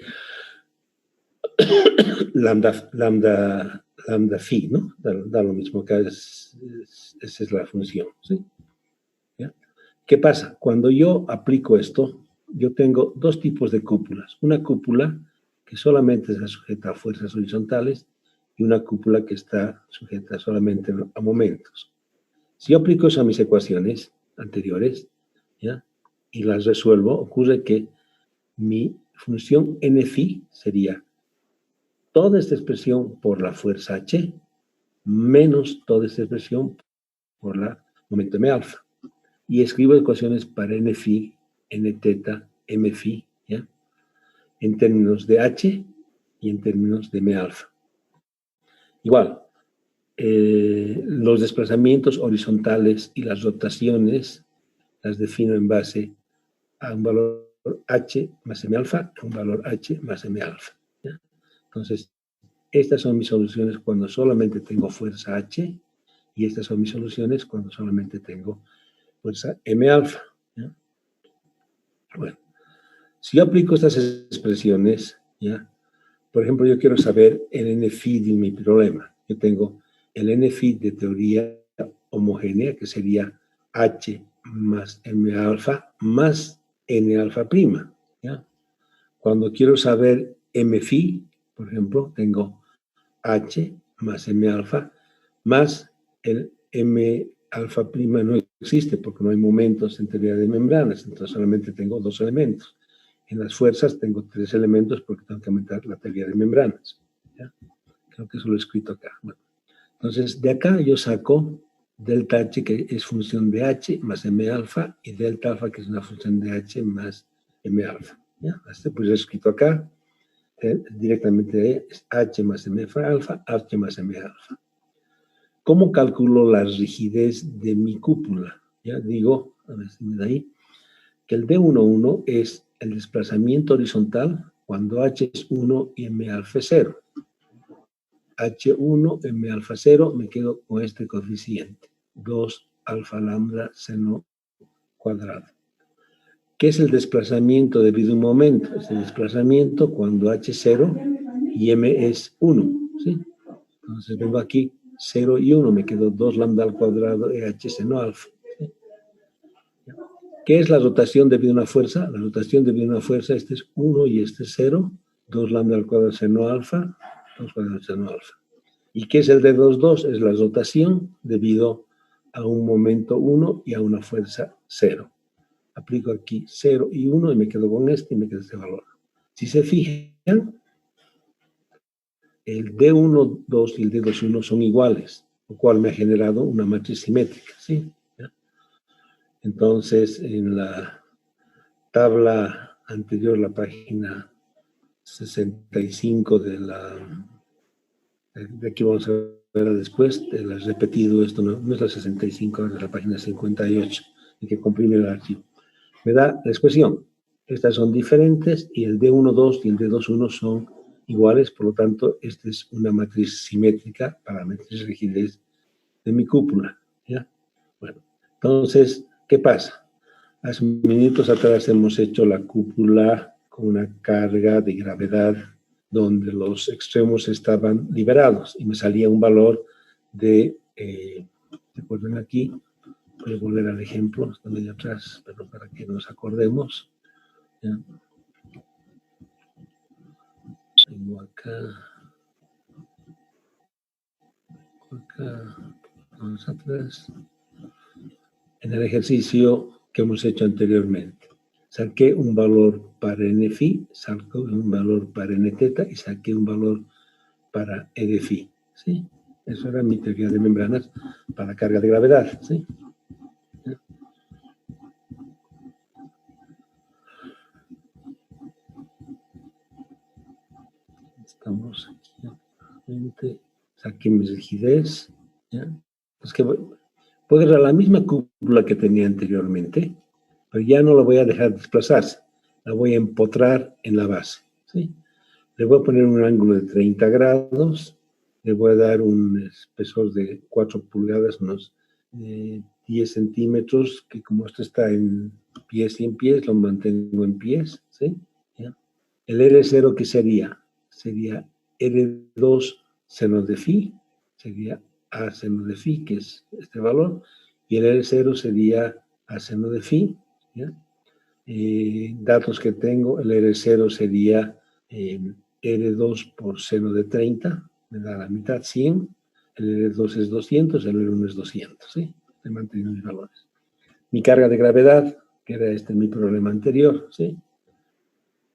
lambda phi, ¿no? Da lo mismo, que esa es la función, ¿sí? ¿Ya? ¿Qué pasa? Cuando yo aplico esto, yo tengo dos tipos de cúpulas. Una cúpula que solamente está sujeta a fuerzas horizontales y una cúpula que está sujeta solamente a momentos. Si yo aplico eso a mis ecuaciones anteriores, ¿ya? Y las resuelvo, ocurre que mi función n phi sería toda esta expresión por la fuerza h menos toda esta expresión por la momento m alfa. Y escribo ecuaciones para n phi, n teta, m phi, ¿ya? En términos de h y en términos de m alfa. Igual, los desplazamientos horizontales y las rotaciones las defino en base a un valor h más m alfa, a un valor h más m alfa, ¿ya? Entonces, estas son mis soluciones cuando solamente tengo fuerza h, y estas son mis soluciones cuando solamente tengo fuerza m alfa, ¿ya? Bueno, si yo aplico estas expresiones, ¿ya? Por ejemplo, yo quiero saber el n phi de mi problema. Yo tengo el n phi de teoría homogénea, que sería h más m alfa más n alfa prima, ¿ya? Cuando quiero saber m phi, por ejemplo, tengo h más m alfa más el m alfa prima no existe porque no hay momentos en teoría de membranas, entonces solamente tengo dos elementos. En las fuerzas tengo tres elementos porque tengo que aumentar la teoría de membranas, ¿ya? Creo que eso lo he escrito acá. Bueno, entonces, de acá yo saco delta h, que es función de h más m alfa, y delta alfa, que es una función de h más m alfa, ¿ya? Este pues he escrito acá, directamente es h más m alfa, h más m alfa. ¿Cómo calculo la rigidez de mi cúpula? Ya digo, a ver si me da ahí, que el D11 es el desplazamiento horizontal cuando h es 1 y m alfa es 0. H1, m alfa 0, me quedo con este coeficiente, 2 alfa lambda seno cuadrado. ¿Qué es el desplazamiento debido a un momento? Es el desplazamiento cuando h es 0 y m es 1, ¿sí? Entonces vengo aquí, 0 y 1, me quedo 2 lambda al cuadrado e h seno alfa, ¿sí? ¿Qué es la rotación debido a una fuerza? La rotación debido a una fuerza, este es 1 y este es 0, 2 lambda al cuadrado seno alfa, 2 cuadrado seno alfa. ¿Y qué es el de 2,2? Es la rotación debido a un momento 1 y a una fuerza 0. Aplico aquí 0 y 1 y me quedo con este y me queda este valor. Si se fijan, el D1, 2 y el D2, 1 son iguales, lo cual me ha generado una matriz simétrica, ¿sí? ¿Ya? Entonces, en la tabla anterior, la página 65 de la De aquí vamos a ver después, les repetido esto, no es la 65, es la página 58, hay que comprimir el archivo. Me da la expresión. Estas son diferentes y el D12 y el D21 son iguales, por lo tanto, esta es una matriz simétrica para la matriz rigidez de mi cúpula. ¿Ya? Bueno, entonces, ¿qué pasa? Hace minutos atrás hemos hecho la cúpula con una carga de gravedad donde los extremos estaban liberados y me salía un valor de, recuerden aquí, voy a volver al ejemplo, está medio atrás, pero para que nos acordemos. ¿Ya? Tengo acá, vamos atrás. En el ejercicio que hemos hecho anteriormente, saqué un valor para n phi, saqué un valor para n teta y saqué un valor para e de phi. ¿Sí? Eso era mi teoría de membranas para la carga de gravedad. ¿Sí? Estamos aquí. Saqué mi rigidez. ¿Ya? Es que puedo ir a la misma cúpula que tenía anteriormente, pero ya no la voy a dejar desplazarse. La voy a empotrar en la base. ¿Sí? Le voy a poner un ángulo de 30 grados. Le voy a dar un espesor de 4 pulgadas, unos 10 centímetros, que como esto está en pies y en pies, lo mantengo en pies. ¿Sí? ¿Ya? El R0, ¿qué sería? Sería R2 seno de phi, sería A seno de phi, que es este valor, y el R0 sería A seno de phi. ¿Ya? Datos que tengo, el R0 sería R2 por seno de 30, me da la mitad, 100, el R2 es 200, el R1 es 200, ¿sí? He mantenido mis valores. Mi carga de gravedad, que era mi problema anterior, ¿sí?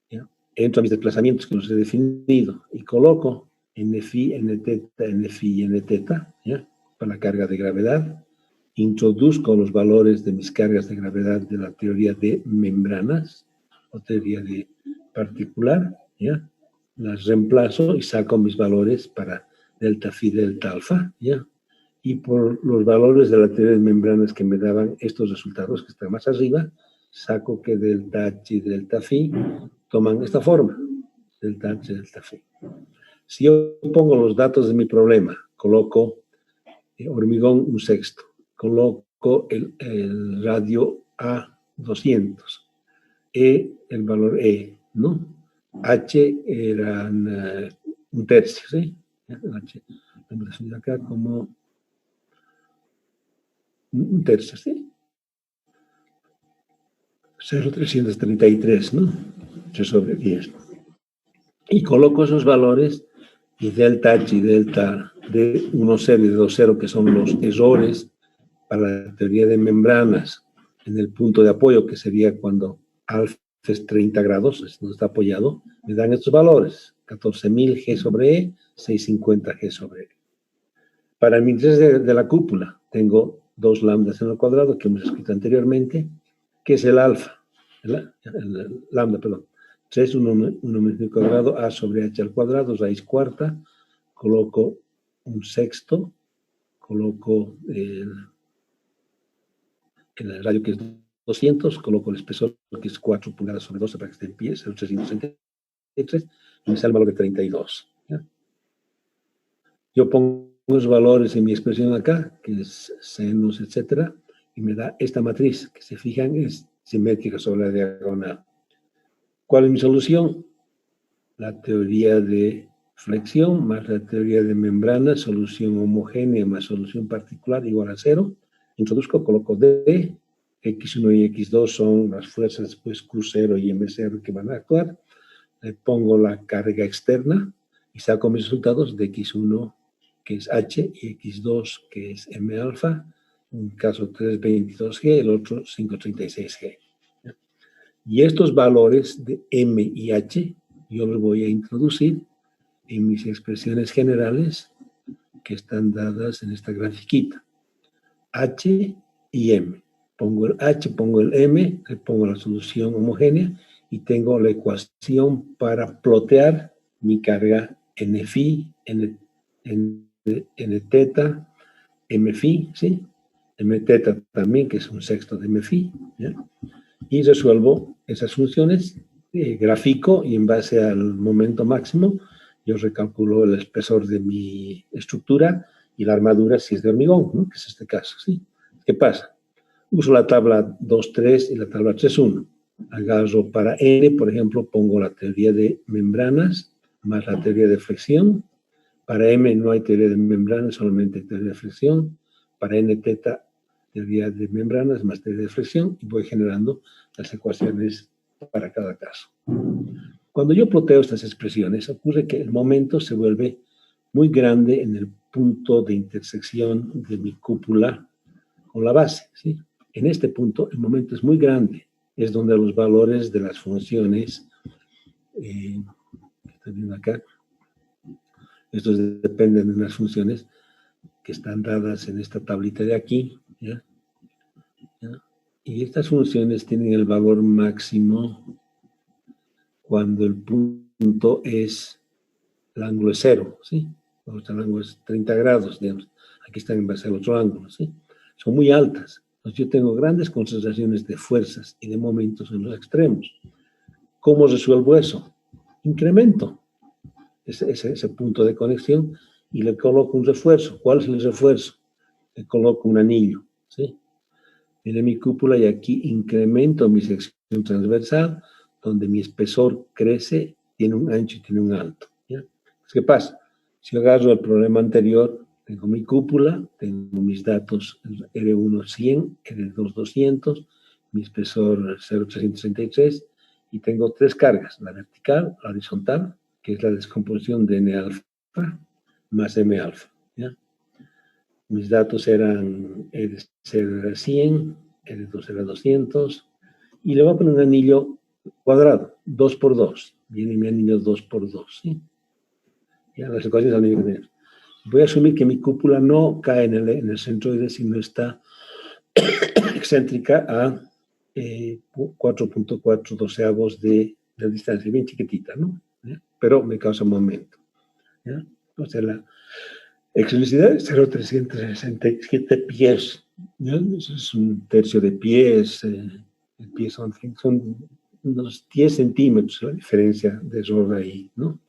¿Ya? Entro a mis desplazamientos que los he definido y coloco n phi, n teta, n phi y n teta, ¿ya? Para la carga de gravedad. Introduzco los valores de mis cargas de gravedad de la teoría de membranas o teoría de particular, ¿ya? Las reemplazo y saco mis valores para delta phi, delta alfa, ¿ya? Y por los valores de la teoría de membranas que me daban estos resultados que están más arriba, saco que delta H y delta phi toman esta forma, delta H, delta phi. Si yo pongo los datos de mi problema, coloco hormigón un sexto, coloco el radio a 200, el valor E, ¿no? H era un tercio, ¿sí? H, vamos a definir acá como un tercio, ¿sí? 0,333, ¿no? 3 sobre 10. Y coloco esos valores y delta H y delta D, 1,0 y 2,0, que son los errores para la teoría de membranas en el punto de apoyo, que sería cuando alfa es 30 grados, no está apoyado, me dan estos valores, 14.000 G sobre E, 650 G sobre E. Para el interés de la cúpula, tengo 2 lambdas en el cuadrado, que hemos escrito anteriormente, que es el alfa, el lambda, perdón. 3, 1 menos al cuadrado, A sobre H al cuadrado, raíz cuarta, coloco un sexto, coloco el radio que es 200, coloco el espesor que es 4 pulgadas sobre 12 para que esté en pie, 0,363, y me sale el valor de 32. ¿Ya? Yo pongo los valores en mi expresión acá, que es senos, etcétera, y me da esta matriz, que se fijan es simétrica sobre la diagonal. ¿Cuál es mi solución? La teoría de flexión más la teoría de membrana, solución homogénea más solución particular igual a 0. Introduzco, coloco D, X1 y X2 son las fuerzas, pues Q0 y M0 que van a actuar. Le pongo la carga externa y saco mis resultados de X1, que es H, y X2, que es M alfa, un caso 322G, el otro 536G. Y estos valores de M y H yo los voy a introducir en mis expresiones generales que están dadas en esta grafiquita. H y M. Pongo el H, pongo el M, le pongo la solución homogénea y tengo la ecuación para plotear mi carga N phi, N n teta, m phi, ¿sí? M teta también, que es un sexto de m phi, ¿ya? Y resuelvo esas funciones, grafico, y en base al momento máximo, yo recalculo el espesor de mi estructura y la armadura si es de hormigón, ¿no? Que es este caso, ¿sí? ¿Qué pasa? Uso la tabla 2.3 y la tabla 3.1. Agarro para N, por ejemplo, pongo la teoría de membranas más la teoría de flexión. Para M no hay teoría de membranas, solamente teoría de flexión. Para N teta, teoría de membranas más teoría de flexión, y voy generando las ecuaciones para cada caso. Cuando yo ploteo estas expresiones, ocurre que el momento se vuelve muy grande en el punto de intersección de mi cúpula con la base, ¿sí? En este punto el momento es muy grande, es donde los valores de las funciones, estoy viendo acá, estos dependen de las funciones que están dadas en esta tablita de aquí, ¿ya? ¿Ya? Y estas funciones tienen el valor máximo cuando el punto es, el ángulo es 0, ¿sí? Cuando el ángulo es 30 grados, digamos. Aquí están en base al otro ángulo, ¿sí? Son muy altas. Entonces yo tengo grandes concentraciones de fuerzas y de momentos en los extremos. ¿Cómo resuelvo eso? Incremento ese punto de conexión y le coloco un refuerzo. ¿Cuál es el refuerzo? Le coloco un anillo, ¿sí? Viene mi cúpula y aquí incremento mi sección transversal, donde mi espesor crece, tiene un ancho y tiene un alto, ¿ya? ¿Qué pasa? Si yo agarro el problema anterior, tengo mi cúpula, tengo mis datos R1 100, R2 200, mi espesor 0,363, y tengo tres cargas, la vertical, la horizontal, que es la descomposición de N alfa más M alfa, ¿ya? Mis datos eran R0 era 100, R2 era 200, y le voy a poner un anillo cuadrado, 2 por 2. Viene mi anillo 2 por 2, ¿sí? Ya, las ecuaciones al nivel de... Voy a asumir que mi cúpula no cae en el centroide, sino está excéntrica a 4.4 doceavos de distancia, bien chiquitita, ¿no? ¿Ya? Pero me causa momento, ¿ya? Entonces la excentricidad es 0,367 pies, ¿ya? Eso es un tercio de pies, el pie son unos 10 centímetros la diferencia de error ahí, ¿no?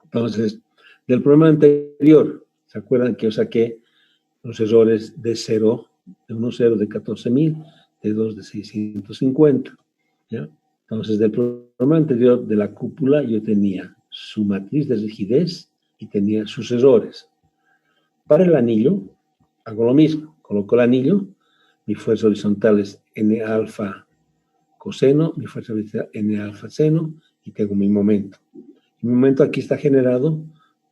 Entonces, del problema anterior, ¿se acuerdan que yo saqué los errores de 0, de 1, 0 de 14.000, de 2 de 650, ¿ya? Entonces, del problema anterior de la cúpula, yo tenía su matriz de rigidez y tenía sus errores. Para el anillo, hago lo mismo. Coloco el anillo, mi fuerza horizontal es N alfa coseno, mi fuerza vertical N alfa seno, y tengo mi momento. Mi momento aquí está generado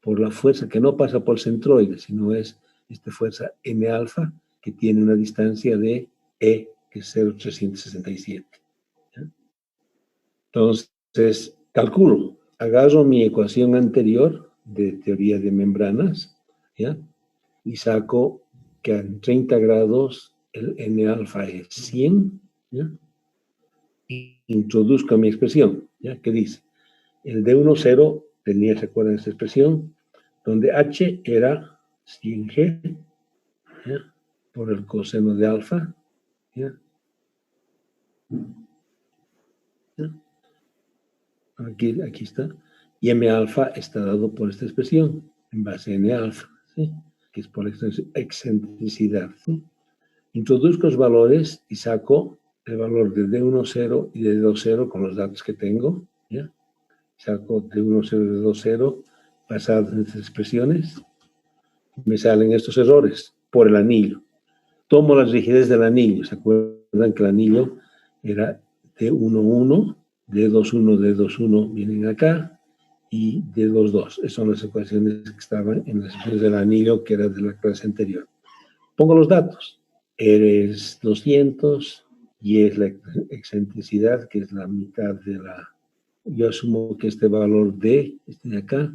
por la fuerza que no pasa por el centroide, sino es esta fuerza N alfa, que tiene una distancia de E, que es 0,367. ¿Ya? Entonces, calculo, agarro mi ecuación anterior de teoría de membranas, ¿ya? Y saco que en 30 grados el N alfa es 100, ¿ya? Y introduzco mi expresión, ¿ya? ¿Qué dice? El D1, 0 tenía, ¿se acuerdan de esta expresión? Donde H era 100G, ¿ya? Por el coseno de alfa, ¿ya? ¿Ya? Aquí está. Y M alfa está dado por esta expresión, en base a N alfa, ¿sí? Que es por excentricidad, ¿sí? Introduzco los valores y saco el valor de D1, 0 y de D2, 0 con los datos que tengo, ¿ya? Saco D1, 0 y de D2, 0 basados en estas expresiones. Me salen estos errores por el anillo. Tomo la rigidez del anillo. ¿Se acuerdan que el anillo era D1,1, D2,1, D2,1 vienen acá, y D2,2. Esas son las ecuaciones que estaban en las expresiones del anillo, que era de la clase anterior. Pongo los datos. R es 200 y es la excentricidad, que es la mitad de la... Yo asumo que este valor D, este de acá,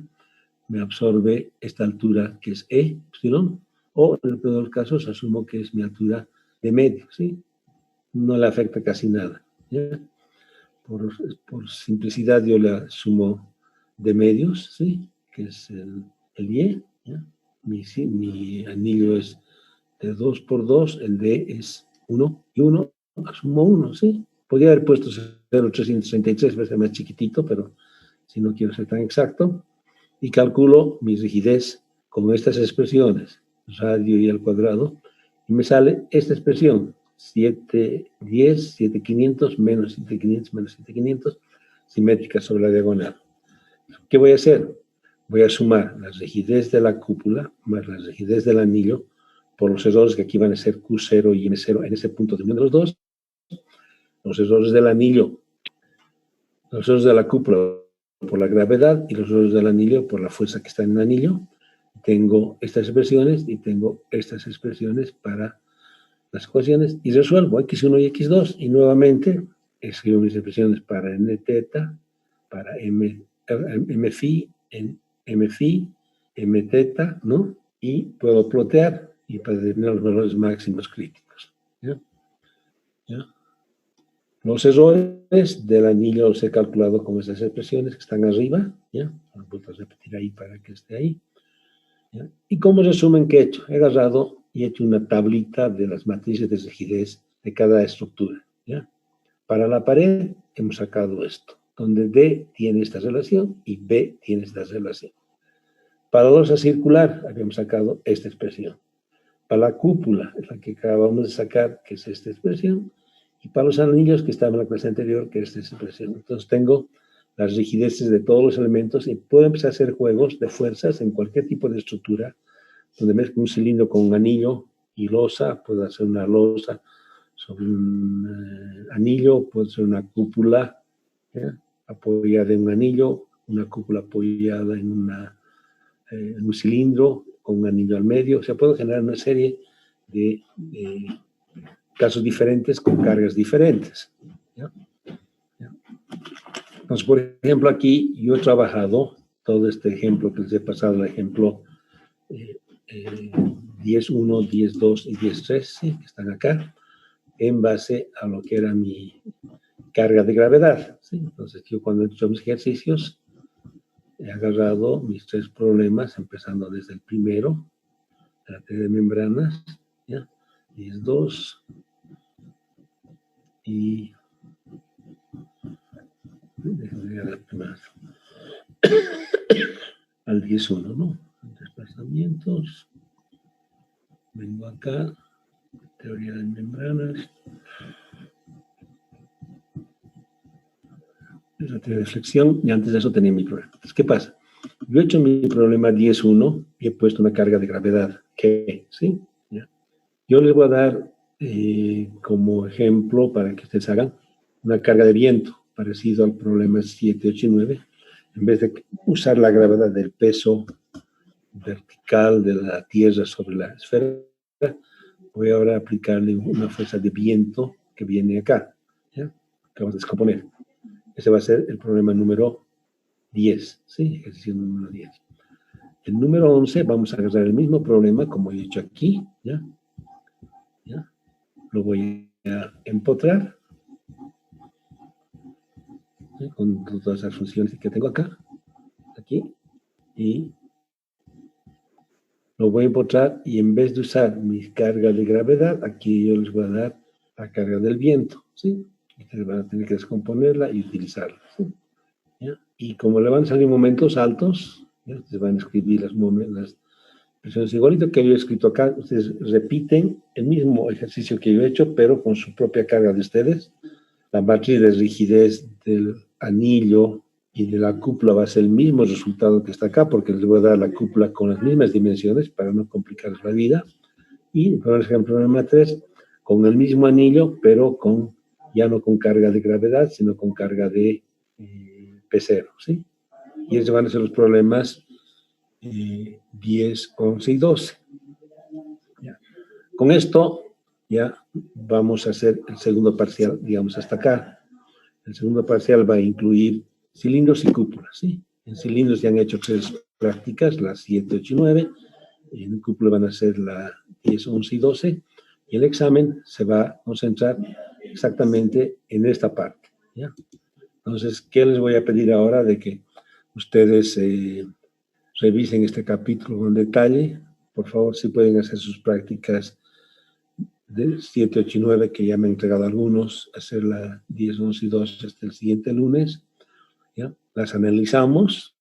me absorbe esta altura que es E, epsilon, o en el peor de los casos asumo que es mi altura de medio, ¿sí? No le afecta casi nada, ¿ya? Por simplicidad yo le asumo de medios, ¿sí? Que es el Y, ¿ya? Mi anillo es de 2 por 2, el D es 1 y 1, asumo 1, ¿sí? Podría haber puesto 0,333, va a ser más chiquitito, pero si no quiero ser tan exacto, y calculo mi rigidez con estas expresiones, radio y al cuadrado, y me sale esta expresión, 710, 7500 menos 7500 menos 7500, simétrica sobre la diagonal. ¿Qué voy a hacer? Voy a sumar la rigidez de la cúpula más la rigidez del anillo por los errores que aquí van a ser Q0 y M0 en ese punto de unión de los dos, los errores del anillo, los errores de la cúpula por la gravedad y los errores del anillo por la fuerza que está en el anillo. Tengo estas expresiones y tengo estas expresiones para las ecuaciones y resuelvo X1 y X2 y nuevamente escribo mis expresiones para N teta, para M phi, M teta, ¿no? Y puedo plotear y para determinar los valores máximos críticos. ¿Ya? ¿Ya? Los errores del anillo los he calculado con esas expresiones que están arriba, ¿ya? Lo voy a repetir ahí para que esté ahí. ¿Ya? Y como resumen, ¿qué he hecho? He agarrado y he hecho una tablita de las matrices de rigidez de cada estructura, ¿ya? Para la pared hemos sacado esto, donde D tiene esta relación y B tiene esta relación. Para la losa circular habíamos sacado esta expresión. Para la cúpula, es la que acabamos de sacar, que es esta expresión, y para los anillos que estaban en la clase anterior, que es esta expresión. Entonces tengo las rigideces de todos los elementos y puedo empezar a hacer juegos de fuerzas en cualquier tipo de estructura, donde mezclo un cilindro con un anillo y losa, puedo hacer una losa sobre un anillo, puede ser una cúpula, ¿ya? Apoyada en un anillo, una cúpula apoyada en un cilindro con un anillo al medio. O sea, puedo generar una serie de casos diferentes con cargas diferentes, ¿ya? ¿Ya? Entonces, por ejemplo, aquí yo he trabajado todo este ejemplo que les he pasado, el ejemplo 10.1, 10.2 y 10.3, ¿sí? Que están acá, en base a lo que era mi carga de gravedad, ¿sí? Entonces, yo cuando he hecho mis ejercicios, he agarrado mis 3 problemas, empezando desde el primero, la teoría de membranas, ¿ya? 10.2 y... déjame ver más. Al 10.1, ¿no? Desplazamientos. Vengo acá, teoría de membranas. Es la teoría de flexión, y antes de eso tenía mi problema. Entonces, ¿qué pasa? Yo he hecho mi problema 10.1 y he puesto una carga de gravedad, ¿qué? ¿Sí? ¿Ya? Yo les voy a dar como ejemplo, para que ustedes hagan, una carga de viento, parecido al problema 7, 8 y 9. En vez de usar la gravedad del peso vertical de la Tierra sobre la esfera, voy ahora a aplicarle una fuerza de viento que viene acá, ¿ya? Que vamos a descomponer. Ese va a ser el problema número 10, ¿sí? Ejercicio número 10. El número 11, vamos a agarrar el mismo problema, como he hecho aquí, ¿ya? ¿Ya? Lo voy a empotrar, ¿sí? Con todas las funciones que tengo acá, aquí, y lo voy a empotrar, y en vez de usar mi carga de gravedad, aquí yo les voy a dar la carga del viento, ¿sí? Ustedes van a tener que descomponerla y utilizarla, ¿sí? ¿Ya? Y como le van a salir momentos altos, ¿ya? Ustedes van a escribir las presiones igualito que yo he escrito acá. Ustedes repiten el mismo ejercicio que yo he hecho, pero con su propia carga de ustedes. La matriz de rigidez del anillo y de la cúpula va a ser el mismo resultado que está acá, porque les voy a dar la cúpula con las mismas dimensiones para no complicarles la vida. Y, por ejemplo, problema 3, con el mismo anillo, pero ya no con carga de gravedad, sino con carga de P0, ¿sí? Y esos van a ser los problemas 10, 11 y 12. ¿Ya? Con esto ya vamos a hacer el segundo parcial, digamos, hasta acá. El segundo parcial va a incluir cilindros y cúpulas, ¿sí? En cilindros ya han hecho 3 prácticas, las 7, 8 y 9. En cúpula van a ser la 10, 11 y 12. Y el examen se va a concentrar exactamente en esta parte, ¿ya? Entonces, ¿qué les voy a pedir ahora? De que ustedes revisen este capítulo en detalle. Por favor, si pueden hacer sus prácticas de 7, 8 y 9, que ya me han entregado algunos, hacer la 10, 11 y 12 hasta el siguiente lunes. ¿Ya? Las analizamos,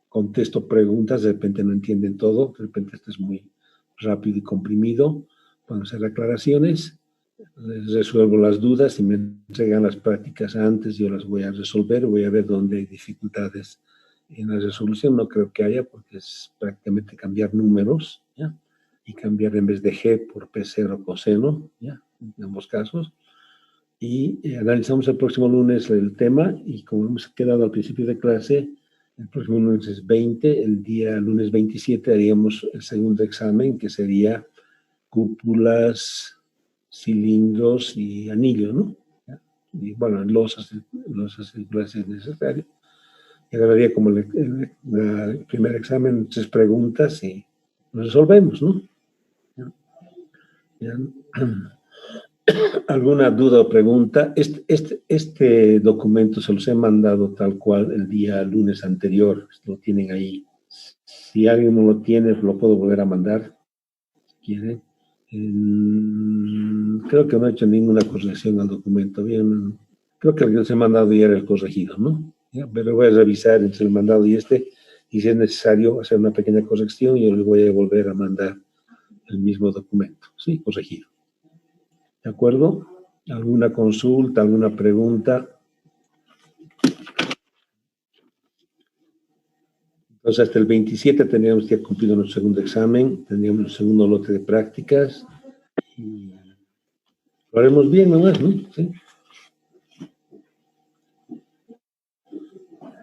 contesto preguntas, de repente no entienden todo, de repente esto es muy rápido y comprimido, pueden hacer aclaraciones, les resuelvo las dudas y me entregan las prácticas antes, yo las voy a resolver, voy a ver dónde hay dificultades en la resolución, no creo que haya, porque es prácticamente cambiar números, ¿ya? Y cambiar en vez de G por P0 coseno, ¿ya? En ambos casos. Y analizamos el próximo lunes el tema, y como hemos quedado al principio de clase, el próximo lunes es 20, el día lunes 27 haríamos el segundo examen, que sería cúpulas, cilindros y anillo, ¿no? ¿Ya? Y bueno, losas circulares es necesario. Y agarraría como el primer examen, 3 preguntas y resolvemos, ¿no? ¿Ya? ¿Ya? ¿Alguna duda o pregunta? Este documento se los he mandado tal cual el día lunes anterior, lo tienen ahí. Si alguien no lo tiene, lo puedo volver a mandar, si quieren. Creo que no he hecho ninguna corrección al documento. Bien, creo que el que les he mandado ya era el corregido, ¿no? ¿Ya? Pero voy a revisar entre el mandado y y si es necesario hacer una pequeña corrección, yo les voy a volver a mandar el mismo documento, ¿sí? Corregido. ¿De acuerdo? ¿Alguna consulta, alguna pregunta? Entonces, hasta el 27 tendríamos ya cumplido nuestro segundo examen, tendríamos el segundo lote de prácticas y lo haremos bien nomás, ¿no? ¿Sí?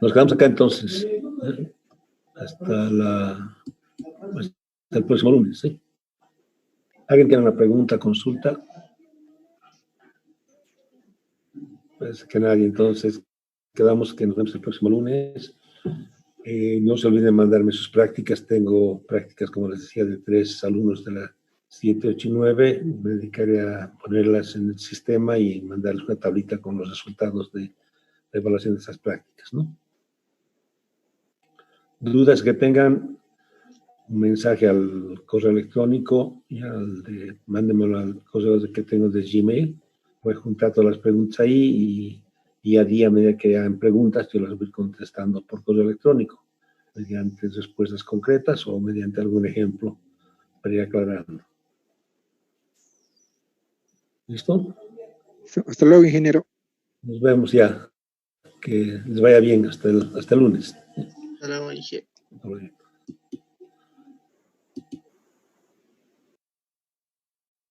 Nos quedamos acá entonces, ¿eh? hasta el próximo lunes, ¿sí? ¿Alguien tiene una pregunta, consulta? Parece que nadie, entonces quedamos que nos vemos el próximo lunes. No se olviden mandarme sus prácticas. Tengo prácticas, como les decía, de 3 alumnos de la 7, 8 y 9. Me dedicaré a ponerlas en el sistema y mandarles una tablita con los resultados de evaluación de esas prácticas, ¿no? Dudas que tengan, un mensaje al correo electrónico y mándenmelo al correo que tengo de Gmail. Voy a juntar todas las preguntas ahí y día a día, a medida que hagan preguntas, yo las voy contestando por correo electrónico, mediante respuestas concretas o mediante algún ejemplo para ir aclarando. ¿Listo? Hasta luego, ingeniero. Nos vemos ya. Que les vaya bien hasta el lunes. Hasta luego, ingeniero.